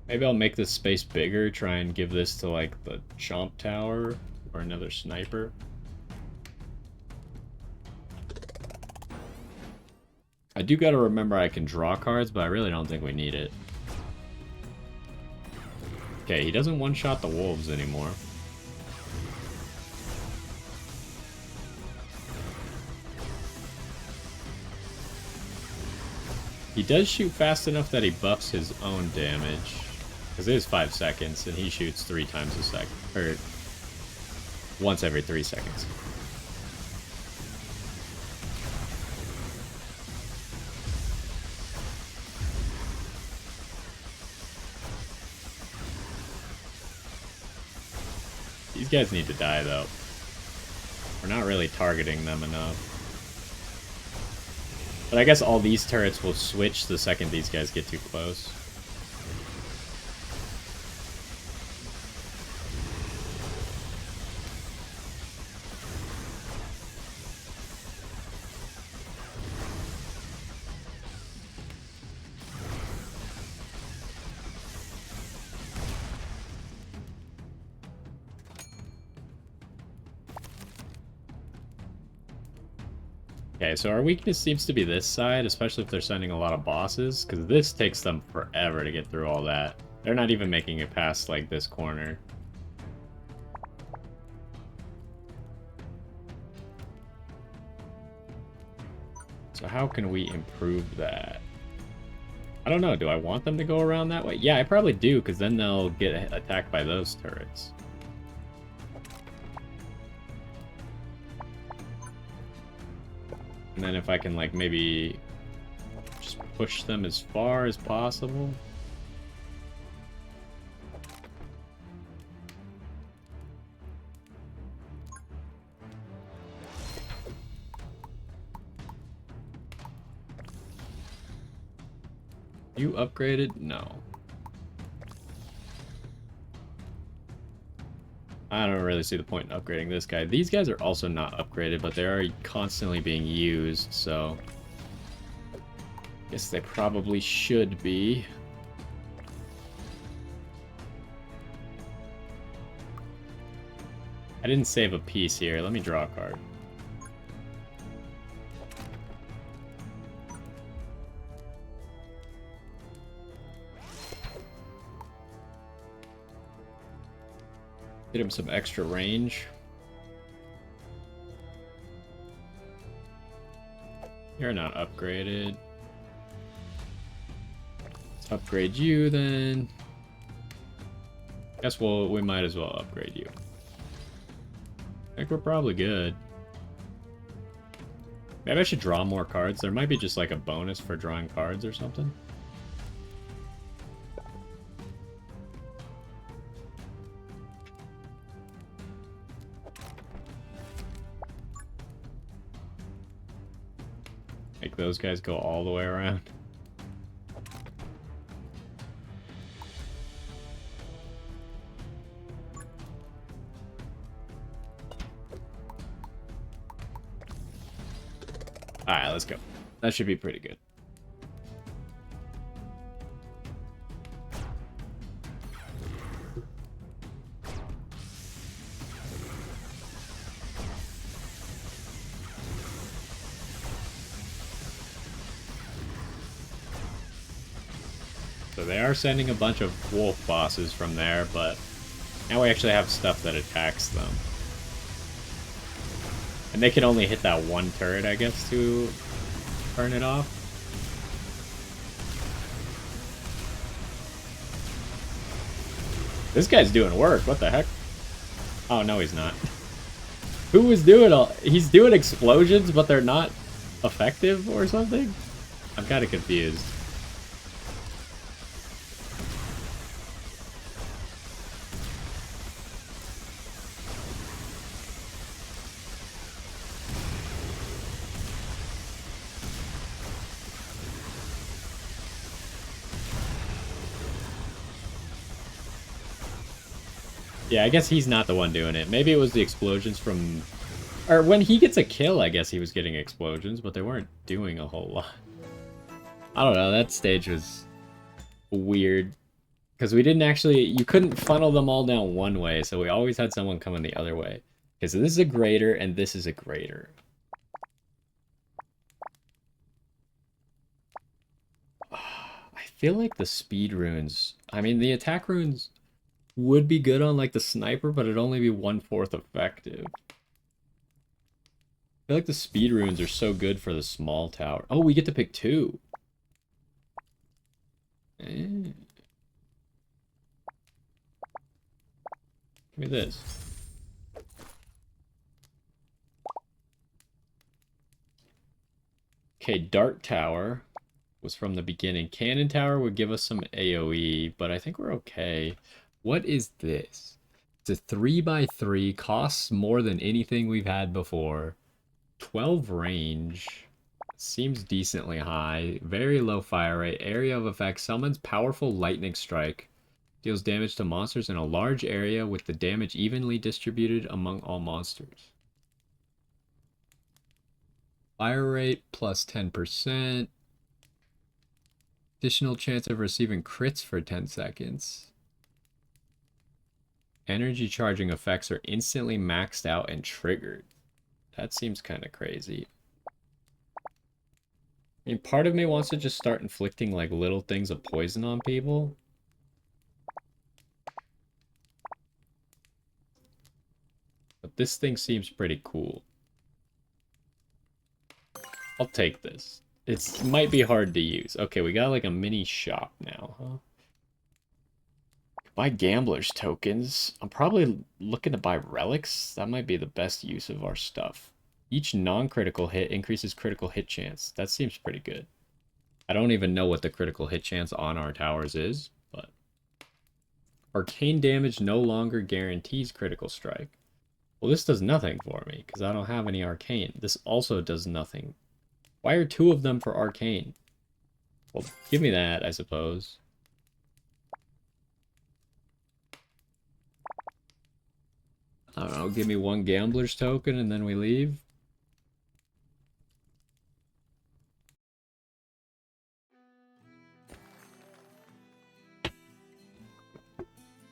Maybe I'll make this space bigger, try and give this to, like, the Chomp Tower or another sniper. I do gotta remember I can draw cards, but I really don't think we need it. Okay, he doesn't one-shot the wolves anymore. He does shoot fast enough that he buffs his own damage. Because it is 5 seconds, and he shoots 3 times a second. Or once every 3 seconds. These guys need to die, though. We're not really targeting them enough. But I guess all these turrets will switch the second these guys get too close. Okay, so our weakness seems to be this side, especially if they're sending a lot of bosses, because this takes them forever to get through all that. They're not even making it past, like, this corner. So how can we improve that? I don't know, do I want them to go around that way? Yeah, I probably do, because then they'll get attacked by those turrets. And then if I can, like, maybe just push them as far as possible. You upgraded? No. I don't really see the point in upgrading this guy. These guys are also not upgraded, but they are constantly being used, so... guess they probably should be. I didn't save a piece here. Let me draw a card. Get him some extra range. You're not upgraded. Let's upgrade you then. Guess we might as well upgrade you. I think we're probably good. Maybe I should draw more cards. There might be just like a bonus for drawing cards or something. Make those guys go all the way around. Alright, let's go. That should be pretty good. So they are sending a bunch of wolf bosses from there, but now we actually have stuff that attacks them. And they can only hit that one turret, I guess, to turn it off. This guy's doing work. What the heck? Oh, no, he's not. Who was doing all... He's doing explosions, but they're not effective or something? I'm kind of confused. Yeah, I guess he's not the one doing it. Maybe it was the explosions from... Or when he gets a kill, I guess he was getting explosions, but they weren't doing a whole lot. I don't know, that stage was weird. Because we didn't actually... You couldn't funnel them all down one way, so we always had someone coming the other way. Okay, so this is a greater, and this is a greater. I feel like the speed runes... I mean, the attack runes... would be good on like the sniper, but it'd only be 1/4 effective. I feel like the speed runes are so good for the small tower. Oh, we get to pick 2. Give me this. Okay, Dart Tower was from the beginning. Cannon Tower would give us some AoE, but I think we're okay. What is this? It's a 3x3, costs more than anything we've had before. 12 range. Seems decently high. Very low fire rate. Area of effect. Summons powerful lightning strike. Deals damage to monsters in a large area with the damage evenly distributed among all monsters. Fire rate plus 10%. Additional chance of receiving crits for 10 seconds. Energy charging effects are instantly maxed out and triggered. That seems kind of crazy. I mean, part of me wants to just start inflicting like little things of poison on people. But this thing seems pretty cool. I'll take this. It might be hard to use. Okay, we got like a mini shop now, huh? Buy gamblers tokens. I'm probably looking to buy relics. That might be the best use of our stuff. Each non-critical hit increases critical hit chance. That seems pretty good. I don't even know what the critical hit chance on our towers is, but... Arcane damage no longer guarantees critical strike. Well, this does nothing for me, because I don't have any arcane. This also does nothing. Why are 2 of them for arcane? Well, give me that, I suppose. I don't know, give me one gambler's token and then we leave.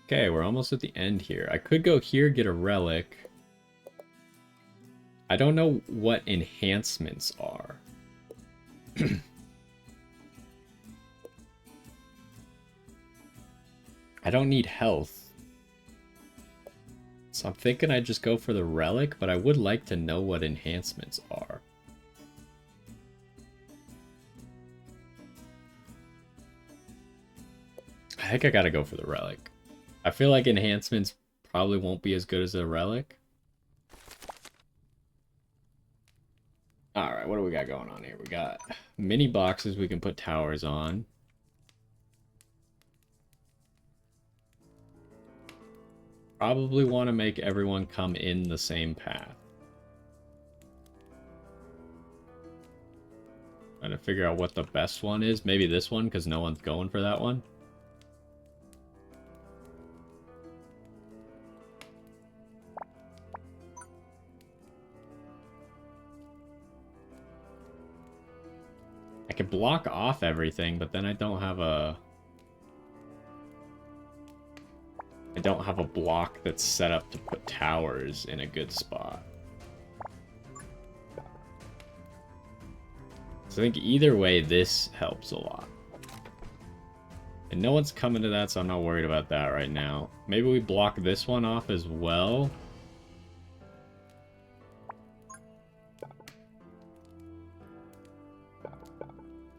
Okay, we're almost at the end here. I could go here, get a relic. I don't know what enhancements are. I don't need health. So I'm thinking I'd just go for the relic, but I would like to know what enhancements are. I think I gotta go for the relic. I feel like enhancements probably won't be as good as a relic. Alright, what do we got going on here? We got mini boxes we can put towers on. Probably want to make everyone come in the same path. Trying to figure out what the best one is. Maybe this one, because no one's going for that one. I could block off everything, but then I don't have a... I don't have a block that's set up to put towers in a good spot. So I think either way, this helps a lot. And no one's coming to that, so I'm not worried about that right now. Maybe we block this one off as well.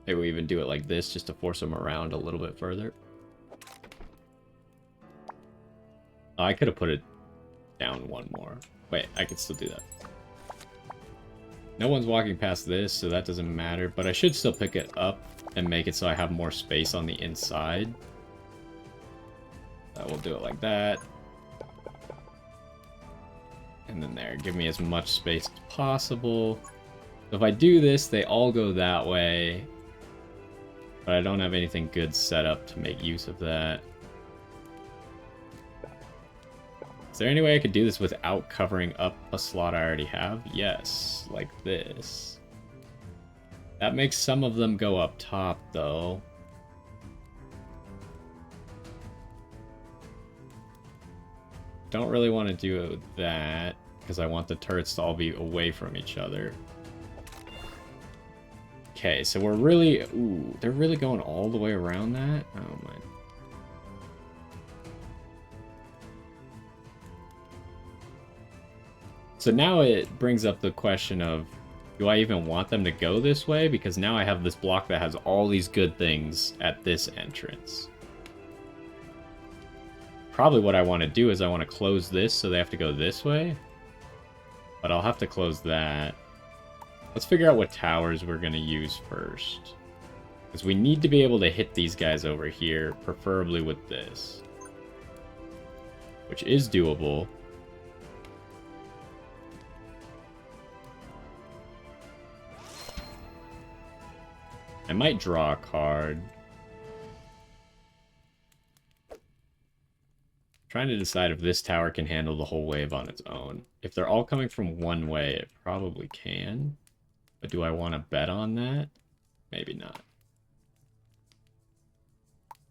Maybe we even do it like this, just to force them around a little bit further. Oh, I could have put it down one more. Wait, I could still do that. No one's walking past this, so that doesn't matter. But I should still pick it up and make it so I have more space on the inside. We'll do it like that. And then there. Give me as much space as possible. So if I do this, they all go that way. But I don't have anything good set up to make use of that. Is there any way I could do this without covering up a slot I already have? Yes, like this. That makes some of them go up top, though. Don't really want to do it with that, because I want the turrets to all be away from each other. Okay, so we're really... Ooh, they're really going all the way around that? Oh, my... So now it brings up the question of, do I even want them to go this way? Because now I have this block that has all these good things at this entrance. Probably what I want to do is I want to close this so they have to go this way. But I'll have to close that. Let's figure out what towers we're going to use first. Because we need to be able to hit these guys over here, preferably with this. Which is doable. I might draw a card. Trying to decide if this tower can handle the whole wave on its own. If they're all coming from one way, it probably can. But do I want to bet on that? Maybe not.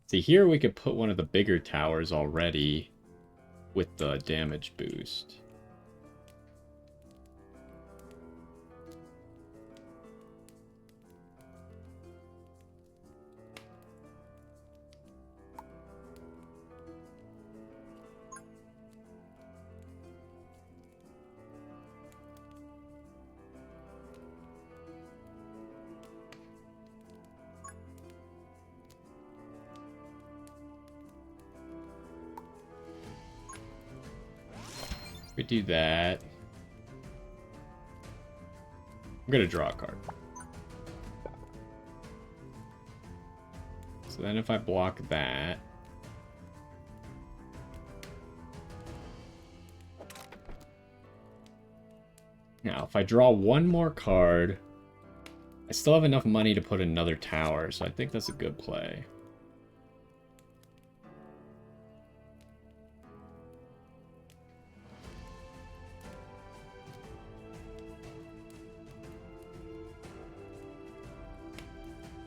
See, here we could put one of the bigger towers already with the damage boost. We do that. I'm gonna draw a card. So then if I block that... Now, if I draw one more card, I still have enough money to put another tower, so I think that's a good play.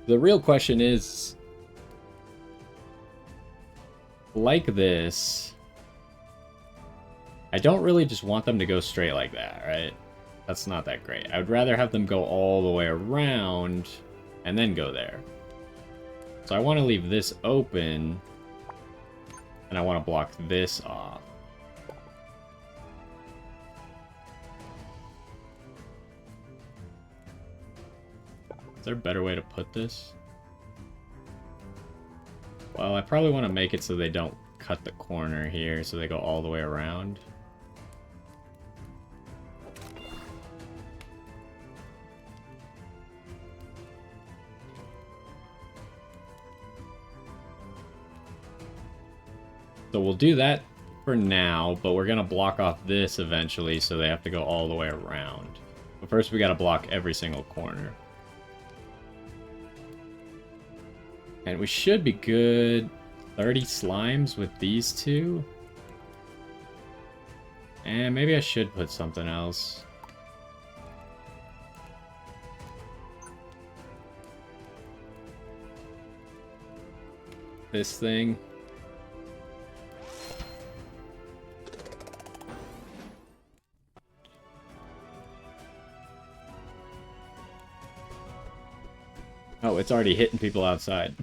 The real question is, like this, I don't really just want them to go straight like that, right? That's not that great. I would rather have them go all the way around and then go there. So I want to leave this open, and I want to block this off. Is there a better way to put this? Well, I probably want to make it so they don't cut the corner here, so they go all the way around. So we'll do that for now, but we're going to block off this eventually, so they have to go all the way around. But first we got to block every single corner. And we should be good. 30 slimes with these two. And maybe I should put something else. This thing. Oh, it's already hitting people outside.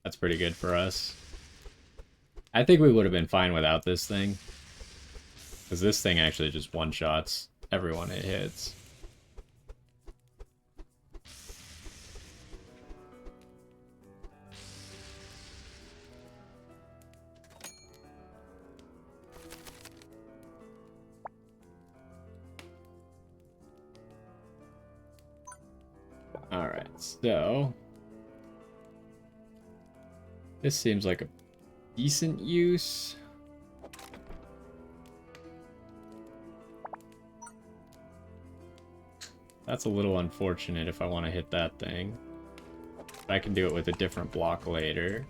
That's pretty good for us. I think we would have been fine without this thing. Because this thing actually just one-shots everyone it hits. Alright, so... this seems like a decent use. That's a little unfortunate if I want to hit that thing. But I can do it with a different block later.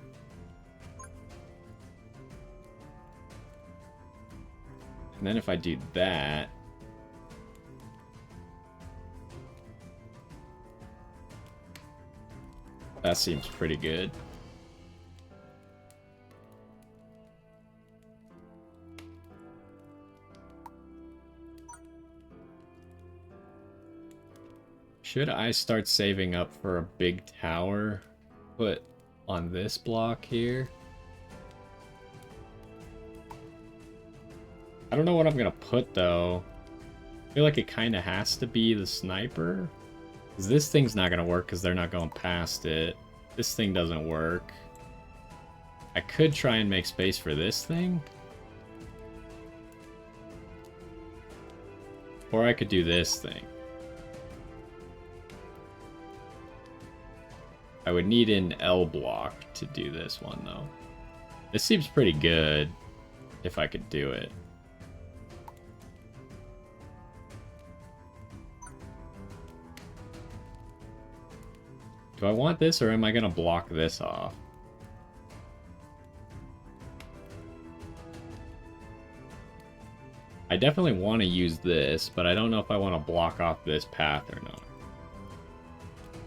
And then if I do that... that seems pretty good. Should I start saving up for a big tower put on this block here? I don't know what I'm gonna put though. I feel like it kind of has to be the sniper. Because this thing's not gonna work because they're not going past it. This thing doesn't work. I could try and make space for this thing. Or I could do this thing. I would need an L block to do this one, though. This seems pretty good, if I could do it. Do I want this, or am I going to block this off? I definitely want to use this, but I don't know if I want to block off this path or not.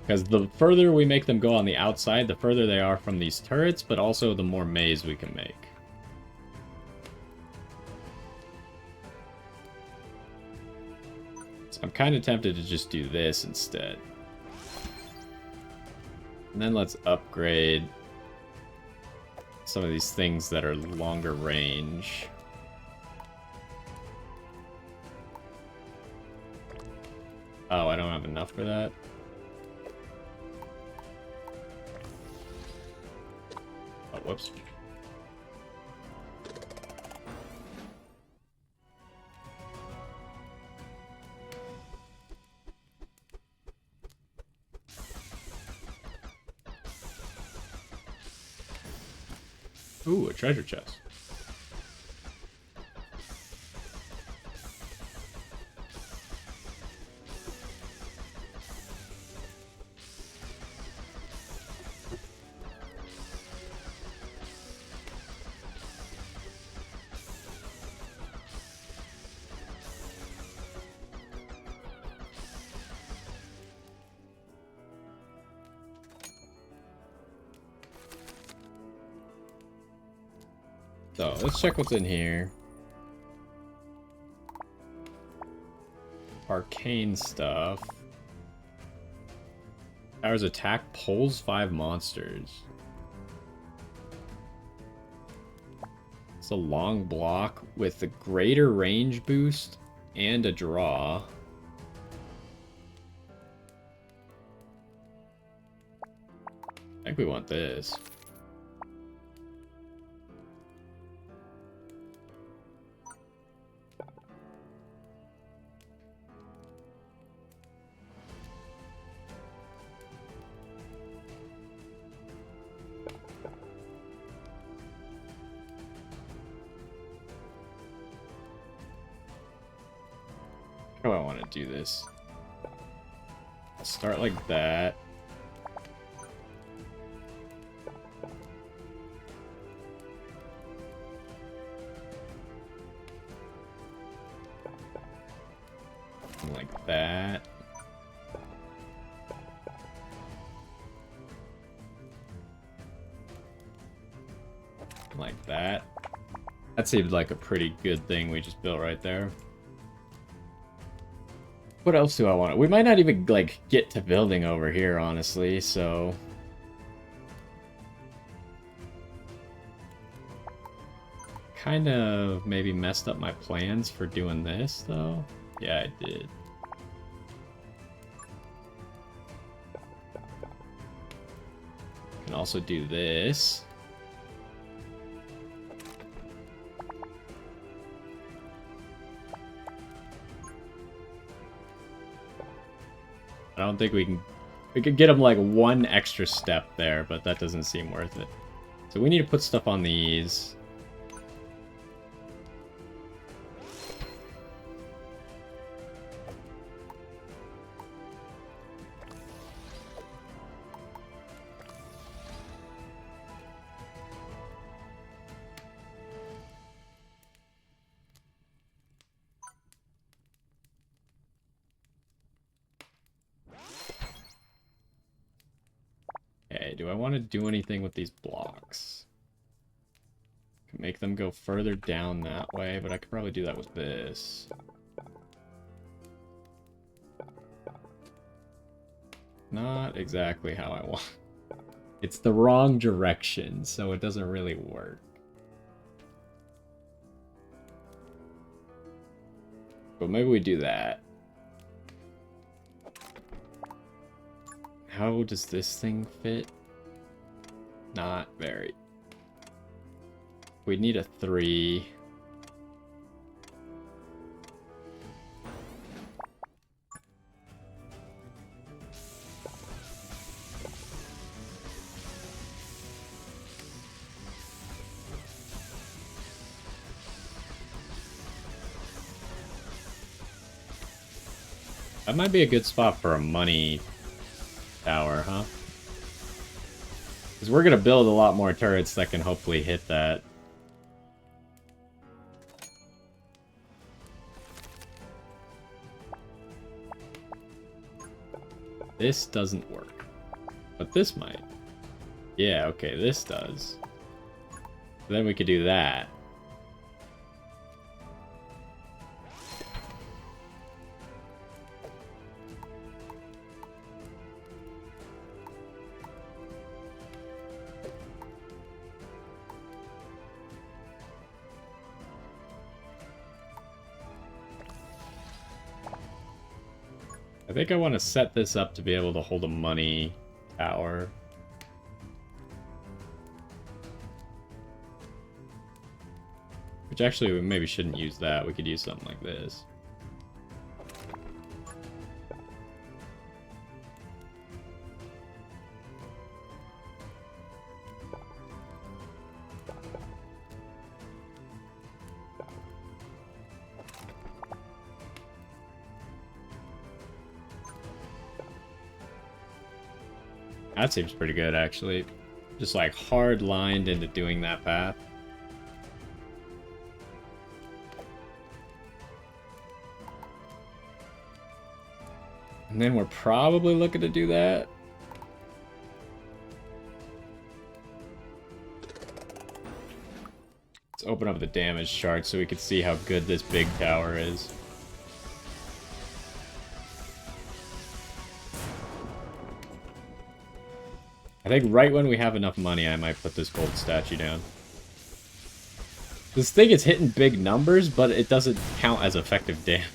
Because the further we make them go on the outside, the further they are from these turrets, but also the more maze we can make. So I'm kind of tempted to just do this instead. And then let's upgrade some of these things that are longer range. Oh, I don't have enough for that. Oh, whoops. Ooh, a treasure chest. So let's check what's in here. Arcane stuff. Powers attack, pulls 5 monsters. It's a long block with a greater range boost and a draw. I think we want this. How do I want to do this? Start like that. Like that. Like that. That seemed like a pretty good thing we just built right there. What else do I want? We might not even, like, get to building over here, honestly, so... Kind of maybe messed up my plans for doing this, though. Yeah, I did. Can also do this. I don't think we can... We could get them like one extra step there, but that doesn't seem worth it. So we need to put stuff on these. Okay, do I want to do anything with these blocks? Can make them go further down that way, but I could probably do that with this. Not exactly how I want. It's the wrong direction, so it doesn't really work. But maybe we do that. How does this thing fit? Not very. We need a 3. That might be a good spot for a money tower, huh? Because we're going to build a lot more turrets that can hopefully hit that. This doesn't work. But this might. Yeah, okay, this does. Then we could do that. I think I want to set this up to be able to hold a money tower. Which actually, we maybe shouldn't use that. We could use something like this. That seems pretty good, actually. Just like hard lined into doing that path. And then we're probably looking to do that. It's open up the damage chart so we can see how good this big tower is. I think right when we have enough money, I might put this gold statue down. This thing is hitting big numbers, but it doesn't count as effective damage.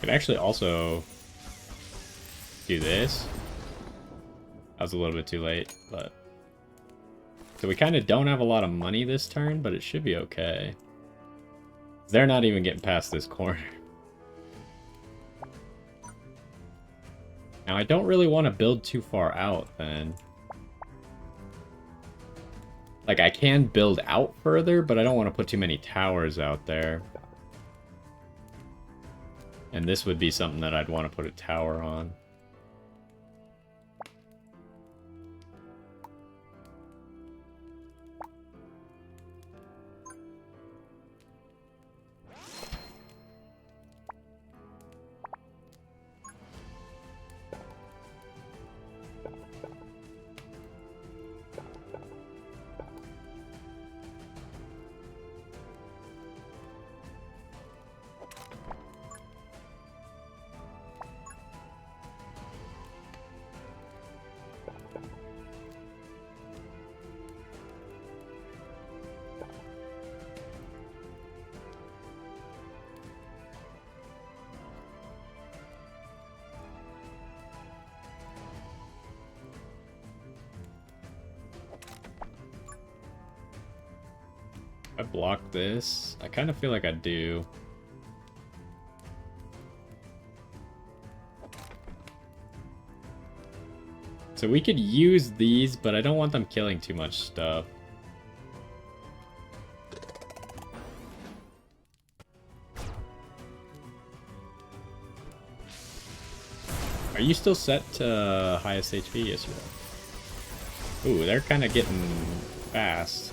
Could actually also do this. I was a little bit too late, but... So we kind of don't have a lot of money this turn, but it should be okay. They're not even getting past this corner. Now, I don't really want to build too far out, then. Like, I can build out further, but I don't want to put too many towers out there. And this would be something that I'd want to put a tower on. I block this. I kind of feel like I do. So we could use these, but I don't want them killing too much stuff. Are you still set to highest HP? Yes, you are. Ooh, they're kind of getting fast.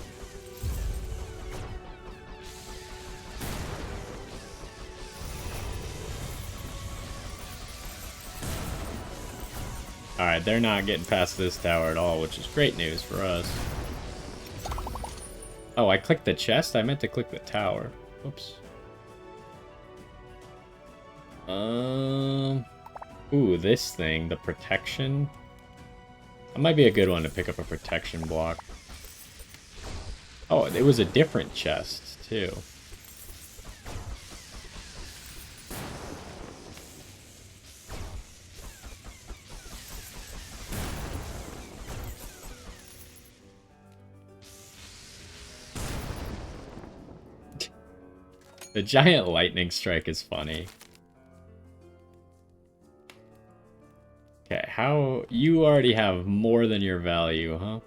Alright, they're not getting past this tower at all, which is great news for us. Oh, I clicked the chest? I meant to click the tower. Whoops. Ooh, this thing, the protection. That might be a good one to pick up a protection block. Oh, it was a different chest, too. The giant lightning strike is funny. Okay, how... You already have more than your value, huh?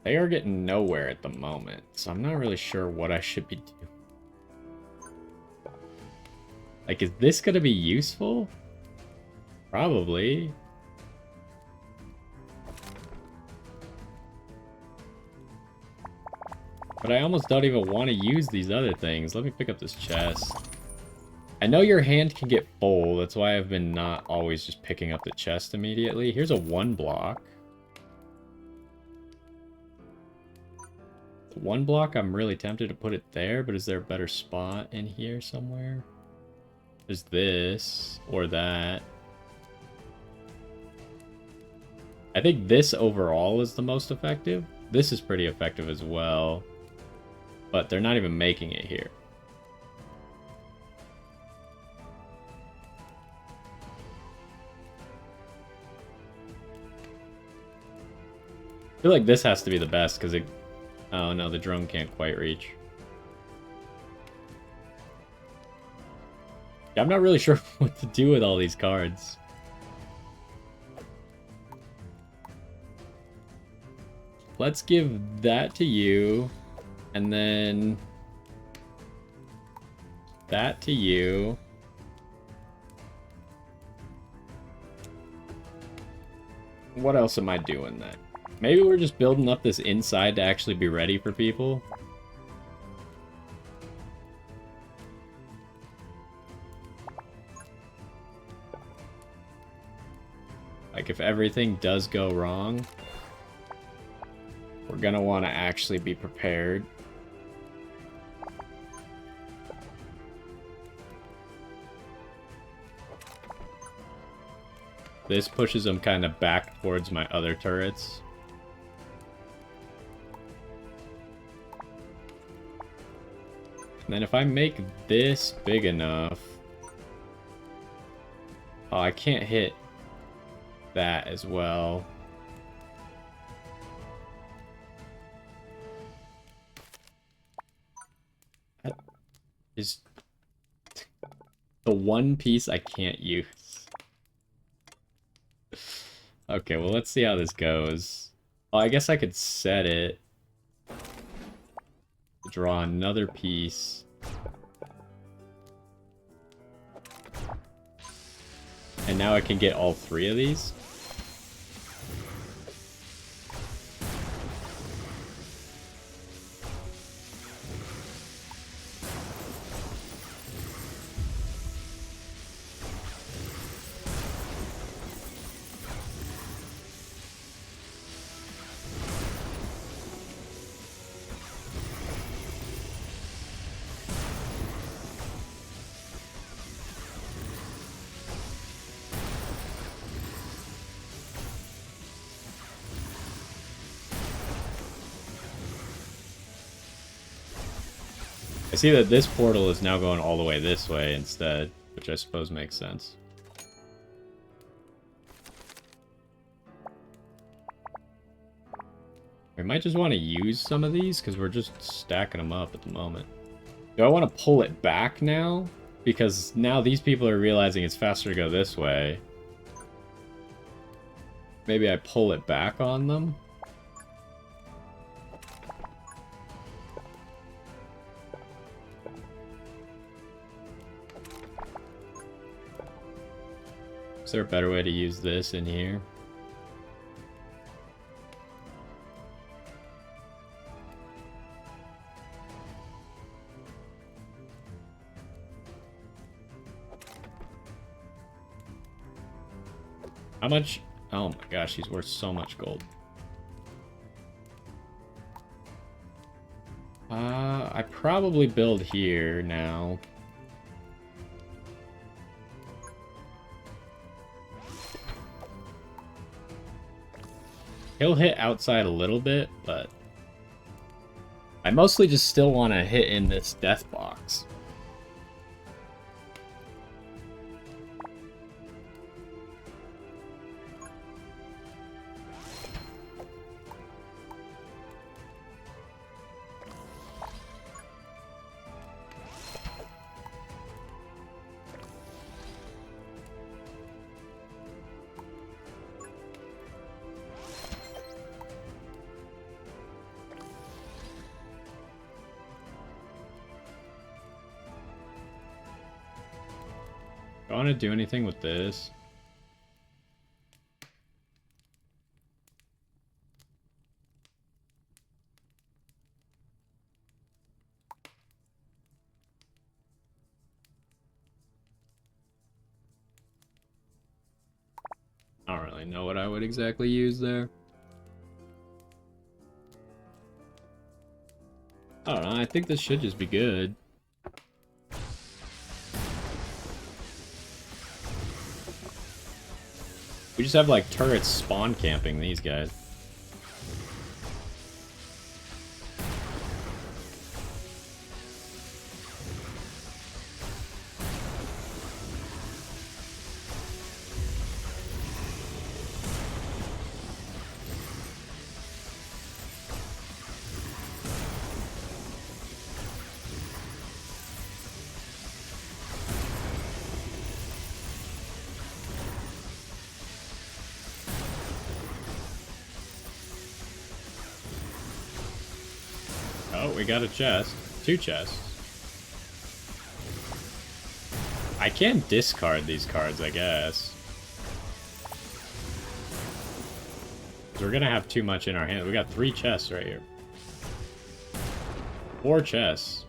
They are getting nowhere at the moment, so I'm not really sure what I should be doing. Like, is this gonna be useful? Probably. But I almost don't even want to use these other things. Let me pick up this chest. I know your hand can get full. That's why I've been not always just picking up the chest immediately. Here's a 1 block. The 1 block, I'm really tempted to put it there, but is there a better spot in here somewhere? There's this, or that. I think this overall is the most effective. This is pretty effective as well. But they're not even making it here. I feel like this has to be the best because it... Oh no, the drone can't quite reach. Yeah, I'm not really sure what to do with all these cards. Let's give that to you. And then... that to you. What else am I doing then? Maybe we're just building up this inside to actually be ready for people. Like, if everything does go wrong, we're gonna want to actually be prepared. This pushes them kind of back towards my other turrets. And then if I make this big enough... Oh, I can't hit that as well. That is the one piece I can't use. Okay, well, let's see how this goes. Oh, I guess I could set it. Draw another piece. And now I can get all three of these. I see that this portal is now going all the way this way instead, which I suppose makes sense. We might just want to use some of these because we're just stacking them up at the moment. Do I want to pull it back now? Because now these people are realizing it's faster to go this way. Maybe I pull it back on them? Is there a better way to use this in here? How much? Oh my gosh, he's worth so much gold. I probably build here now. He'll hit outside a little bit, but I mostly just still want to hit in this death box. Do I want to do anything with this? I don't really know what I would exactly use there. I don't know, I think this should just be good. We just have like turrets spawn camping these guys. Oh, we got a chest. 2 chests. I can discard these cards, I guess. We're gonna have too much in our hand. We got 3 chests right here. 4 chests.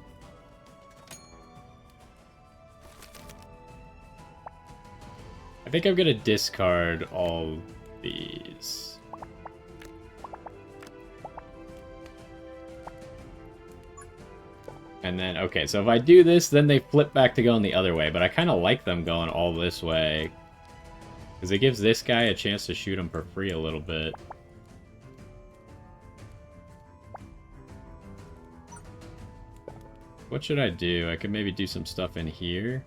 I think I'm gonna discard all these. And then, okay, so if I do this, then they flip back to going the other way. But I kind of like them going all this way. Because it gives this guy a chance to shoot him for free a little bit. What should I do? I could maybe do some stuff in here.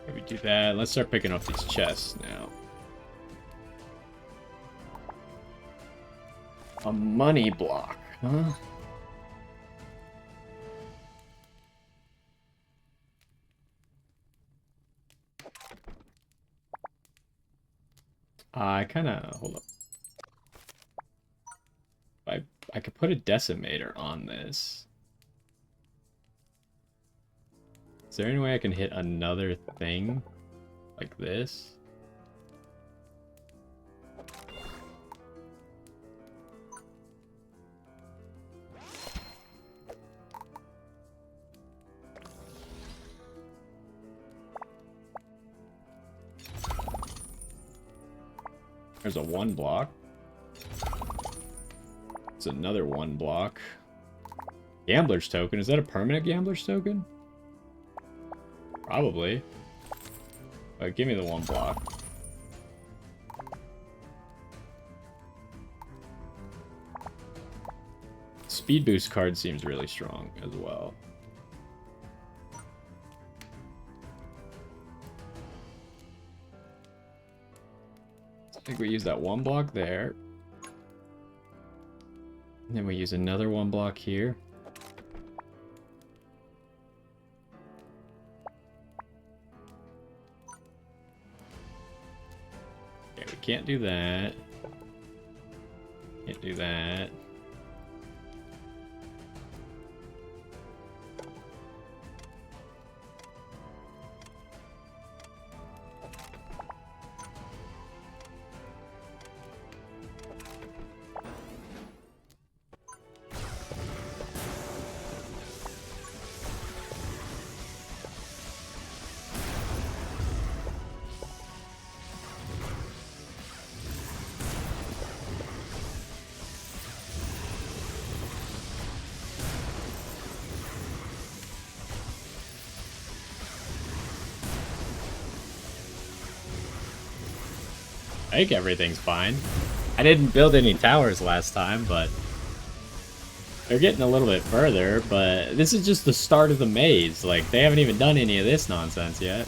Maybe do that. Let's start picking up these chests now. A money block, huh? I kind of... Hold up. I could put a decimator on this. Is there any way I can hit another thing like this? There's a 1 block. It's another 1 block. Gambler's token. Is that a permanent gambler's token? Probably. But give me the 1 block. Speed boost card seems really strong as well. I think we use that 1 block there. And then we use another 1 block here. Okay, we can't do that. Can't do that. I think everything's fine. I didn't build any towers last time, but they're getting a little bit further, but this is just the start of the maze. Like, they haven't even done any of this nonsense yet.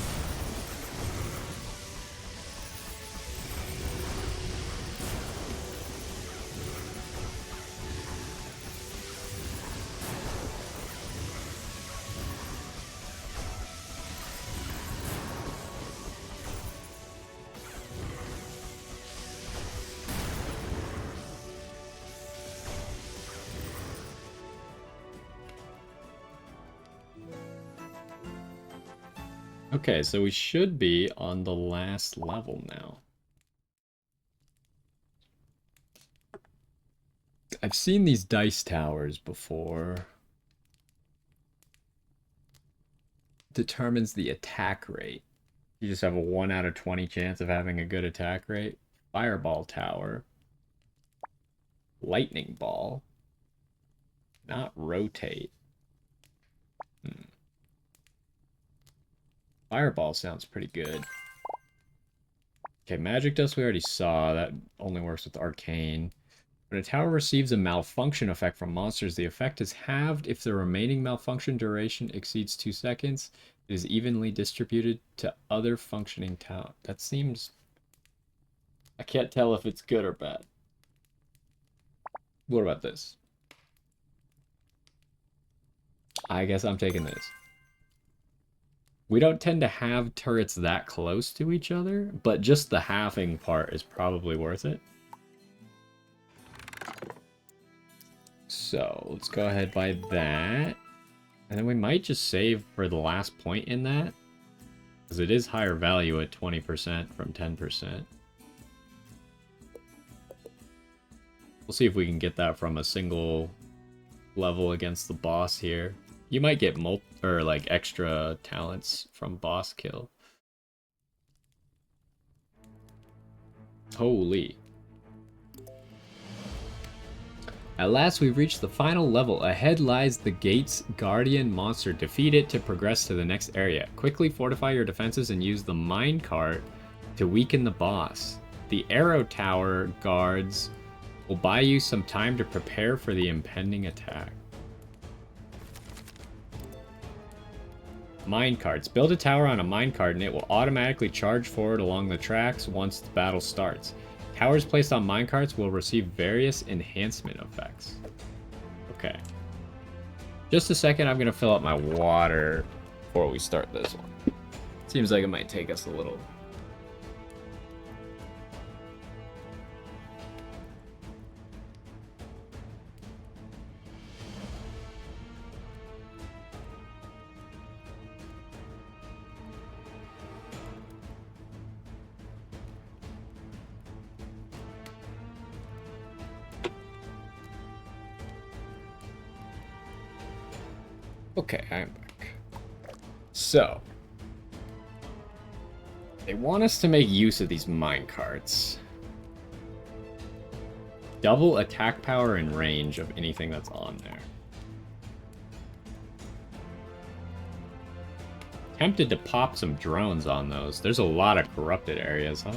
Okay, so we should be on the last level now. I've seen these dice towers before. Determines the attack rate. You just have a 1 out of 20 chance of having a good attack rate. Fireball tower. Lightning ball. Not rotate. Fireball sounds pretty good. Okay, magic dust we already saw. That only works with arcane. When a tower receives a malfunction effect from monsters, the effect is halved if the remaining malfunction duration exceeds 2 seconds. It is evenly distributed to other functioning towers. That seems... I can't tell if it's good or bad. What about this? I guess I'm taking this. We don't tend to have turrets that close to each other, but just the halving part is probably worth it. So let's go ahead by that. And then we might just save for the last point in that, because it is higher value at 20% from 10%. We'll see if we can get that from a single level against the boss here. You might get like extra talents from boss kill. Holy. At last, we've reached the final level. Ahead lies the gate's guardian monster. Defeat it to progress to the next area. Quickly fortify your defenses and use the minecart to weaken the boss. The arrow tower guards will buy you some time to prepare for the impending attack. Minecarts. Build a tower on a minecart and it will automatically charge forward along the tracks once the battle starts. Towers placed on minecarts will receive various enhancement effects. Okay. Just a second, I'm going to fill up my water before we start this one. Seems like it might take us a little. Okay, I'm back. So, they want us to make use of these minecarts. Double attack power and range of anything that's on there. Tempted to pop some drones on those. There's a lot of corrupted areas, huh?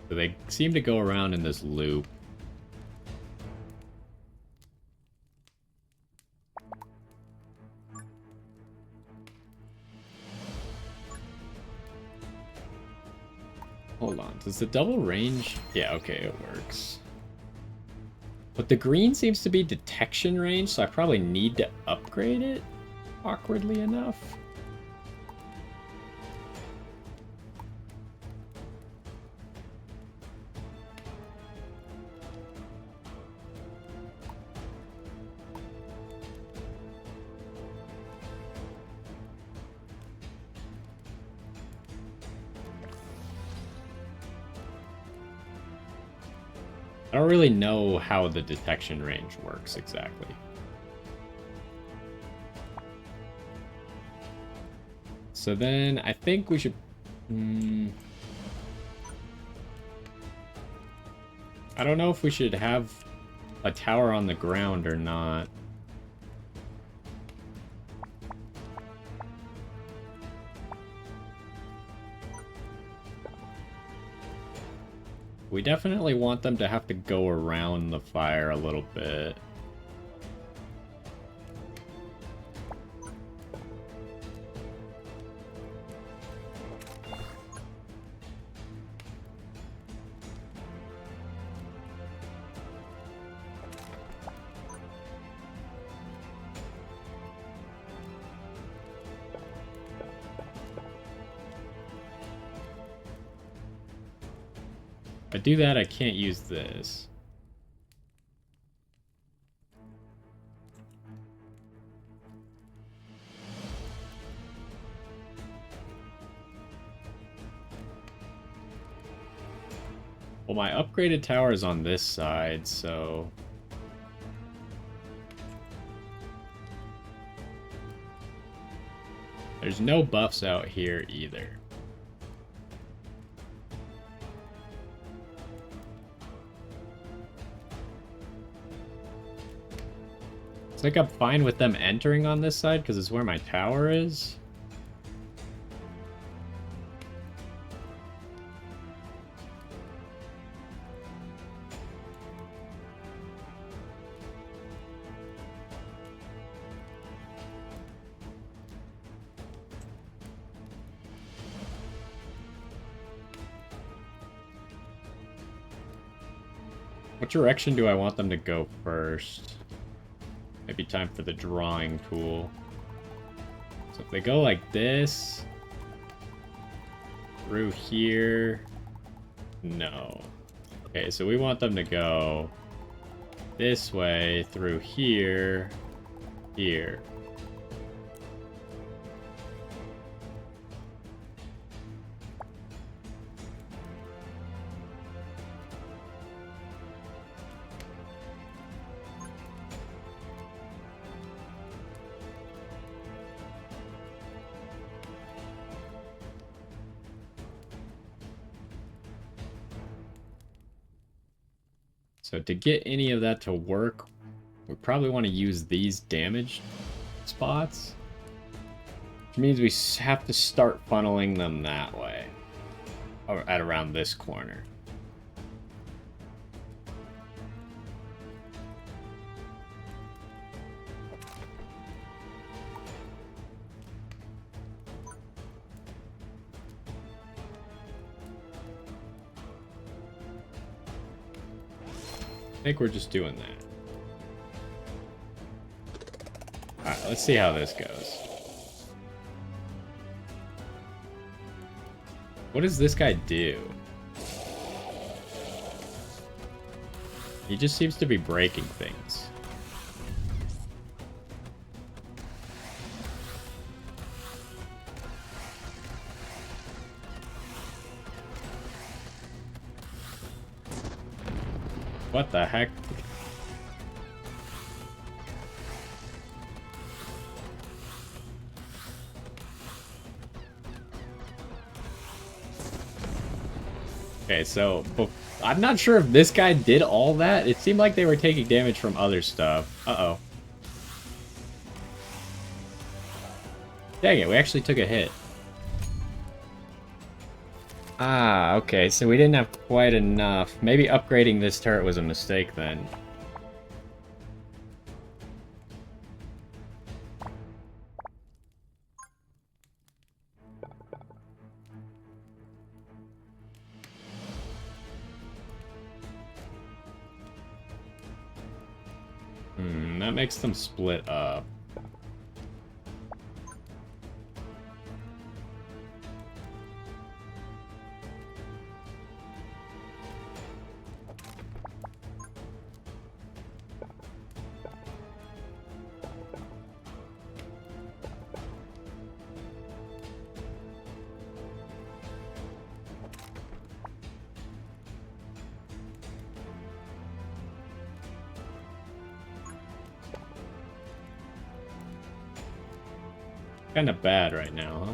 So they seem to go around in this loop. Hold on, does the double range? Yeah, okay, it works. But the green seems to be detection range, so I probably need to upgrade it, awkwardly enough. I don't really know how the detection range works exactly. So then I think we should... I don't know if we should have a tower on the ground or not. We definitely want them to have to go around the fire a little bit. If I do that, I can't use this. Well, my upgraded tower is on this side, so... There's no buffs out here either. It's like I'm fine with them entering on this side because it's where my tower is. What direction do I want them to go first? Maybe time for the drawing tool. So if they go like this, through here, no. Okay, so we want them to go this way, through here, here. So to get any of that to work, we probably want to use these damage spots. Which means we have to start funneling them that way. Or at around this corner. I think we're just doing that. Alright, let's see how this goes. What does this guy do? He just seems to be breaking things. What the heck? Okay, so I'm not sure if this guy did all that. It seemed like they were taking damage from other stuff. Uh-oh. Dang it, we actually took a hit. Ah, okay, so we didn't have quite enough. Maybe upgrading this turret was a mistake then. That makes them split up. Kind of bad right now, huh?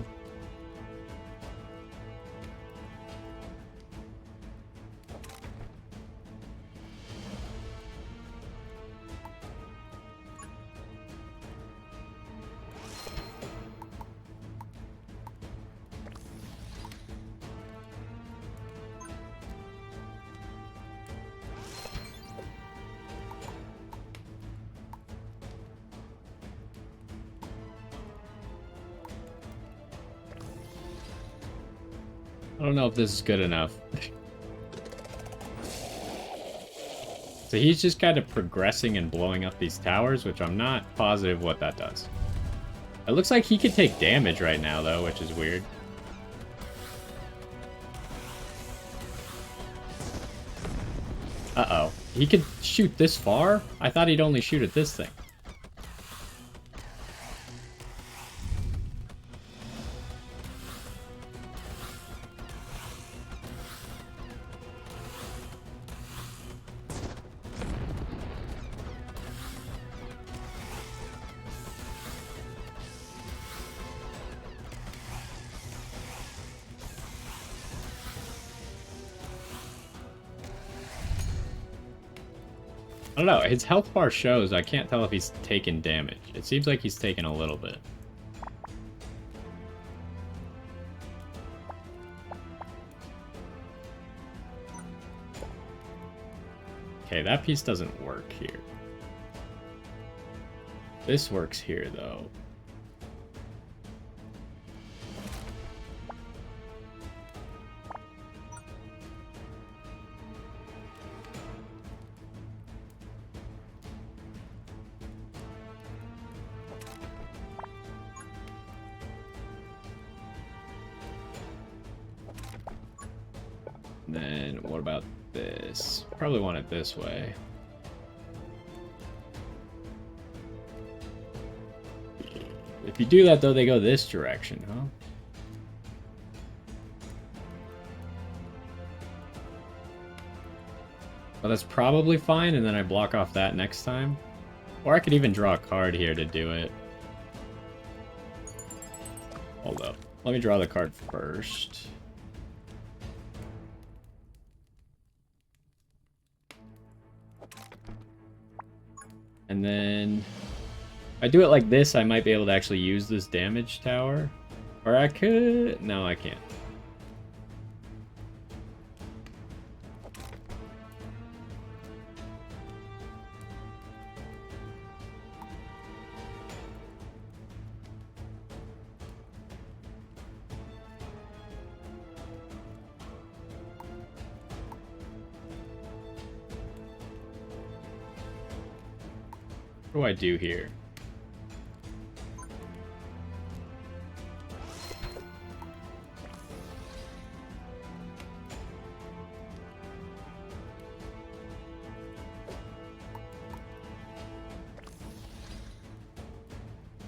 I don't know if this is good enough. So he's just kind of progressing and blowing up these towers, which I'm not positive what that does. It looks like he could take damage right now, though, which is weird. Uh-oh. He could shoot this far? I thought he'd only shoot at this thing. I don't know, his health bar shows, I can't tell if he's taken damage. It seems like he's taken a little bit. Okay, that piece doesn't work here. This works here, though. Then what about this? Probably want it this way. If you do that, though, they go this direction, huh? Well, that's probably fine, and then I block off that next time. Or I could even draw a card here to do it. Hold up. Let me draw the card first. And then, if I do it like this, I might be able to actually use this damage tower. Or I could... No, I can't. What do I do here?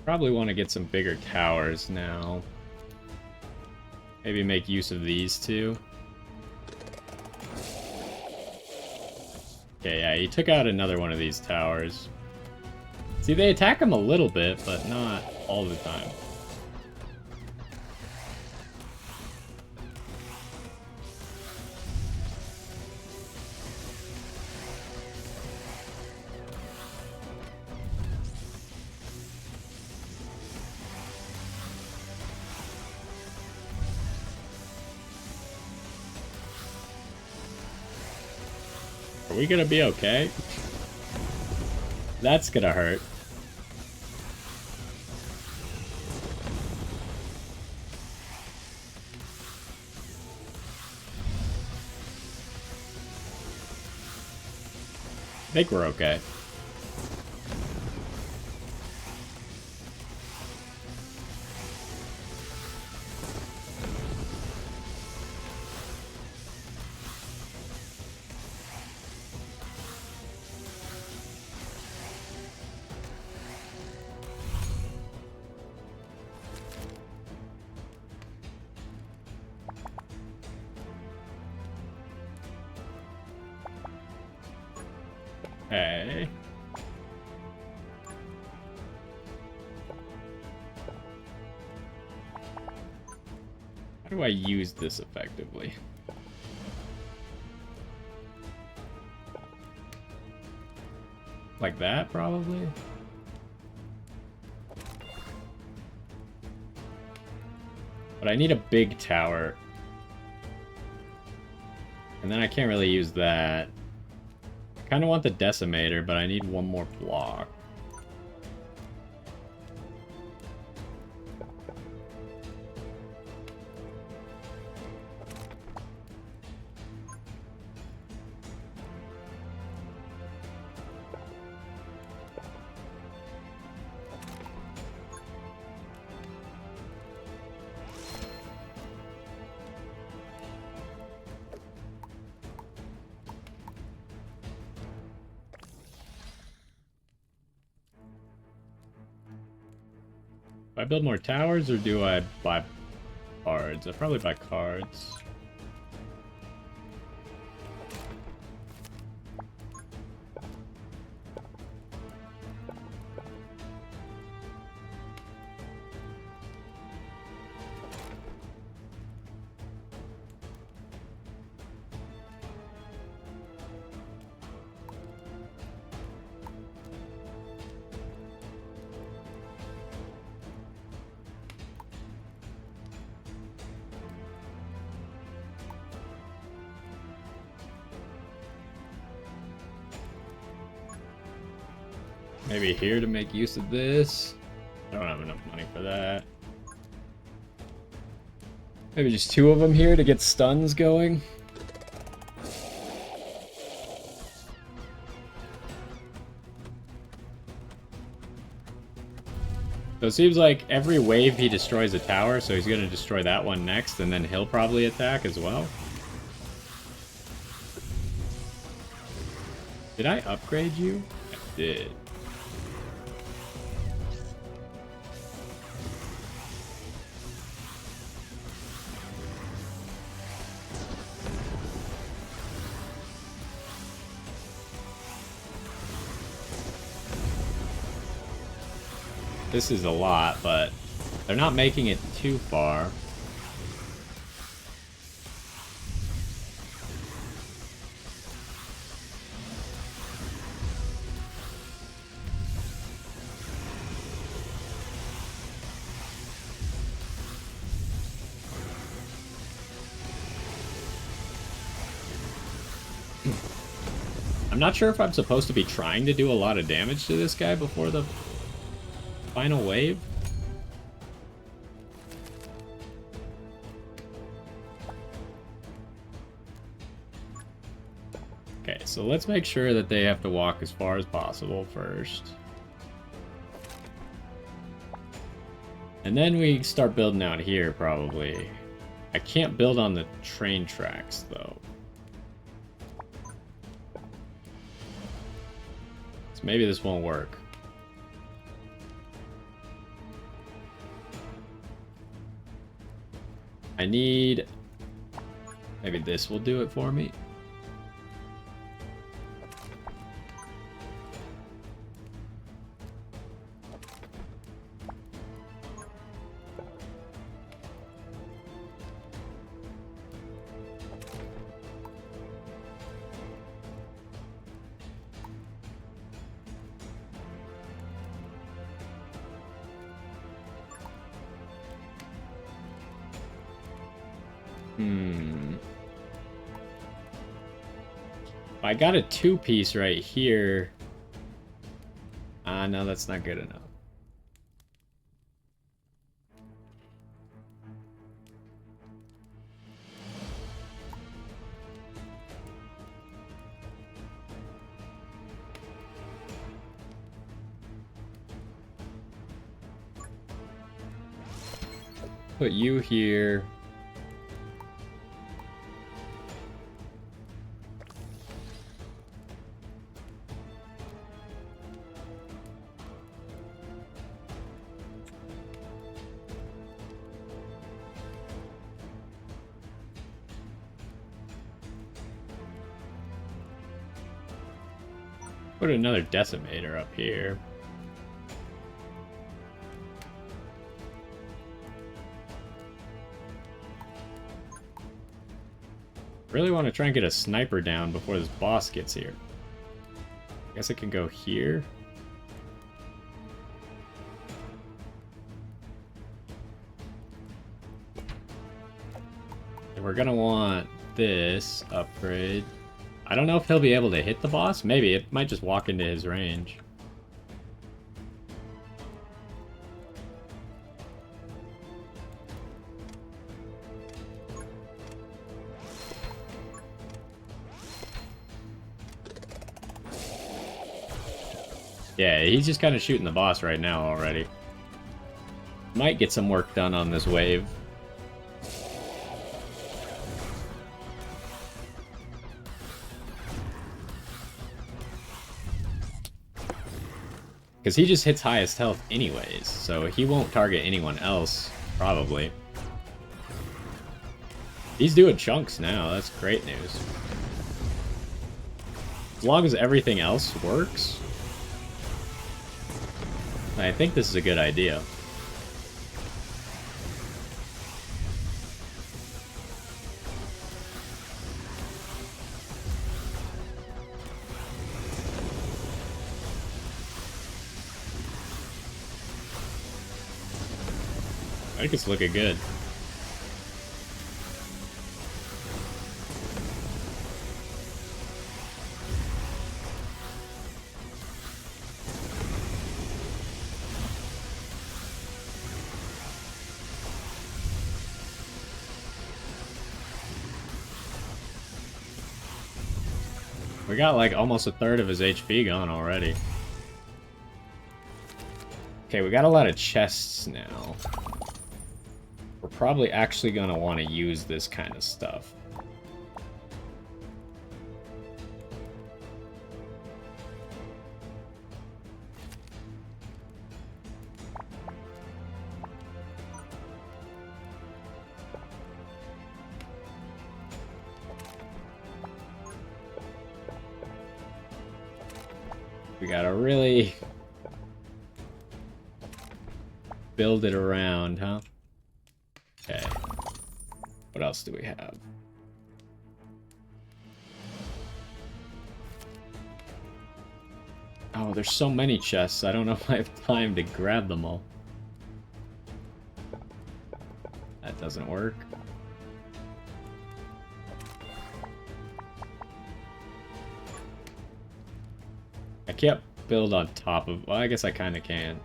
Probably want to get some bigger towers now. Maybe make use of these two. Okay, yeah, he took out another one of these towers. See, they attack him a little bit, but not all the time. Are we gonna be okay? That's gonna hurt. I think we're okay. Okay. How do I use this effectively? Like that, probably? But I need a big tower. And then I can't really use that. I kind of want the decimator, but I need one more block. Do I build more towers, or do I buy cards? I probably buy cards. Maybe here to make use of this. I don't have enough money for that. Maybe just 2 of them here to get stuns going. So it seems like every wave he destroys a tower, so he's going to destroy that one next, and then he'll probably attack as well. Did I upgrade you? I did. This is a lot, but they're not making it too far. I'm not sure if I'm supposed to be trying to do a lot of damage to this guy before the final wave. Okay, so let's make sure that they have to walk as far as possible first. And then we start building out here, probably. I can't build on the train tracks, though. So maybe this won't work. I need... Maybe this will do it for me. I got a 2-piece right here. No, that's not good enough. Put you here. Put another decimator up here. Really want to try and get a sniper down before this boss gets here. I guess it can go here. And we're gonna want this upgrade. I don't know if he'll be able to hit the boss. Maybe. It might just walk into his range. Yeah, he's just kind of shooting the boss right now already. Might get some work done on this wave. Because he just hits highest health anyways, so he won't target anyone else, probably. He's doing chunks now, that's great news. As long as everything else works, I think this is a good idea. I think it's looking good. We got like almost a third of his HP gone already. Okay, we got a lot of chests now. We're probably actually going to want to use this kind of stuff. We gotta really build it around, huh? Okay. What else do we have? Oh, there's so many chests. I don't know if I have time to grab them all. That doesn't work. I can't build on top of... Well, I guess I kind of can.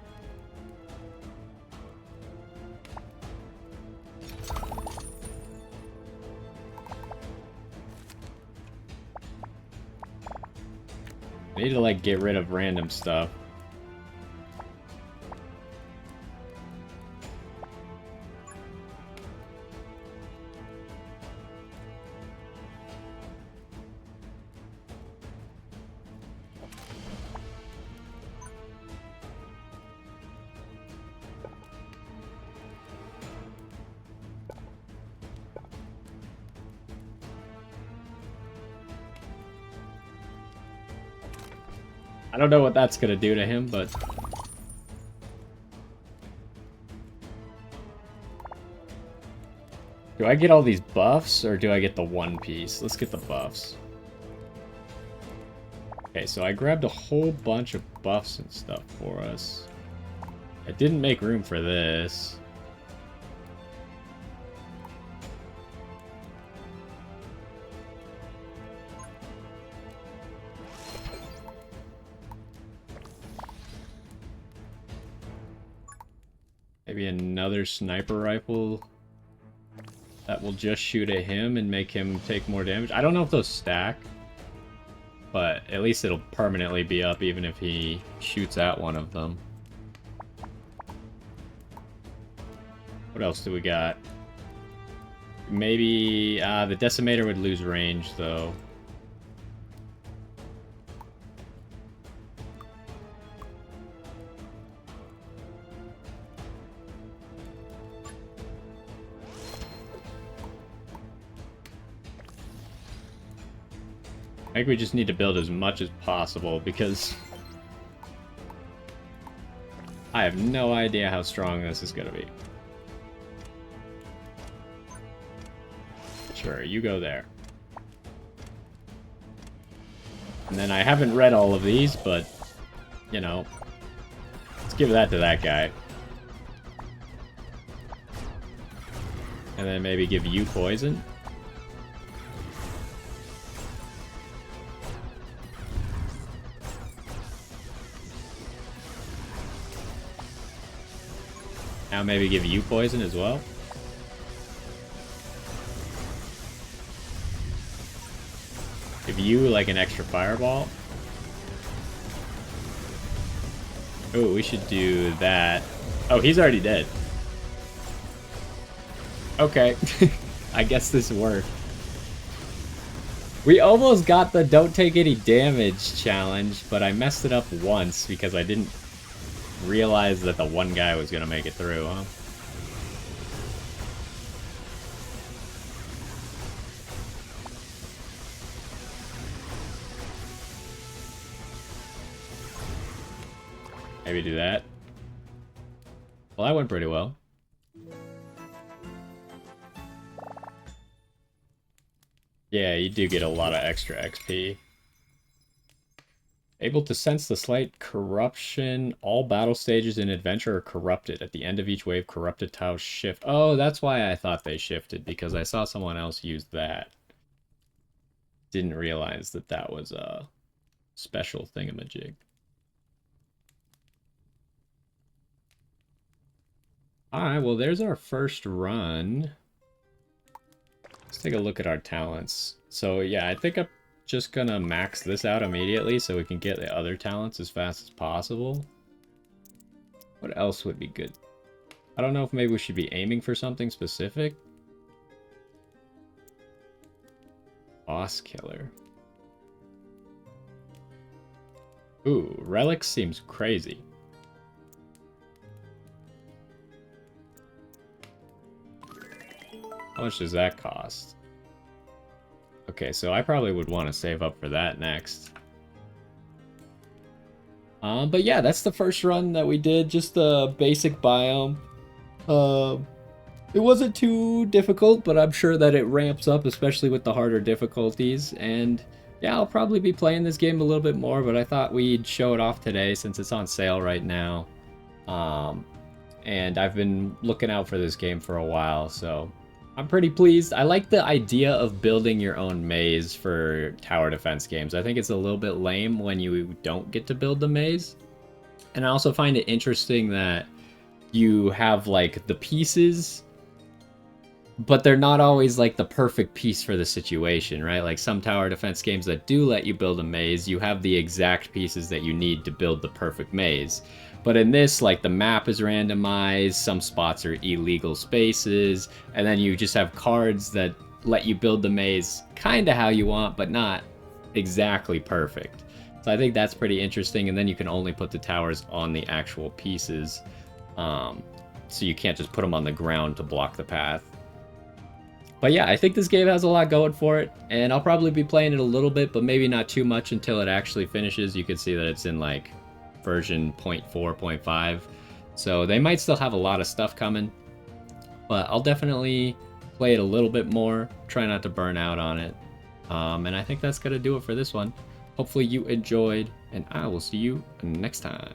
I need to, like, get rid of random stuff. I don't know what that's gonna do to him, but... Do I get all these buffs, or do I get the one piece? Let's get the buffs. Okay, so I grabbed a whole bunch of buffs and stuff for us. I didn't make room for this. Maybe another sniper rifle that will just shoot at him and make him take more damage. I don't know if those stack, but at least it'll permanently be up even if he shoots at one of them. What else do we got? Maybe the Decimator would lose range, though. I think we just need to build as much as possible, because I have no idea how strong this is going to be. Sure, you go there. And then I haven't read all of these, but, you know, let's give that to that guy. And then maybe give you poison. Now maybe give you poison as well. Give you like an extra fireball. Oh, we should do that. Oh, he's already dead. Okay. I guess this worked. We almost got the don't take any damage challenge, but I messed it up once because I didn't realize that the one guy was gonna make it through, huh? Maybe do that. Well, that went pretty well. Yeah, you do get a lot of extra XP. Able to sense the slight corruption. All battle stages in adventure are corrupted. At the end of each wave, corrupted tiles shift. Oh, that's why I thought they shifted, because I saw someone else use that. Didn't realize that that was a special thingamajig. Alright, well, there's our first run. Let's take a look at our talents. So, yeah, I think just gonna max this out immediately so we can get the other talents as fast as possible. What else would be good? I don't know if maybe we should be aiming for something specific. Boss killer. Ooh, relics seems crazy. How much does that cost? Okay, so I probably would want to save up for that next. But yeah, that's the first run that we did, just the basic biome. It wasn't too difficult, but I'm sure that it ramps up, especially with the harder difficulties. And yeah, I'll probably be playing this game a little bit more, but I thought we'd show it off today since it's on sale right now. And I've been looking out for this game for a while, so I'm pretty pleased. I like the idea of building your own maze for tower defense games. I think it's a little bit lame when you don't get to build the maze. And I also find it interesting that you have like the pieces, but they're not always like the perfect piece for the situation, right? Like some tower defense games that do let you build a maze, you have the exact pieces that you need to build the perfect maze. But in this, like, the map is randomized, some spots are illegal spaces, and then you just have cards that let you build the maze kind of how you want, but not exactly perfect. So I think that's pretty interesting, and then you can only put the towers on the actual pieces, so you can't just put them on the ground to block the path. But yeah, I think this game has a lot going for it, and I'll probably be playing it a little bit, but maybe not too much until it actually finishes. You can see that it's in, like, version 0.4, 0.5, so they might still have a lot of stuff coming, but I'll definitely play it a little bit more, try not to burn out on it, and I think that's gonna do it for this one. Hopefully you enjoyed, and I will see you next time.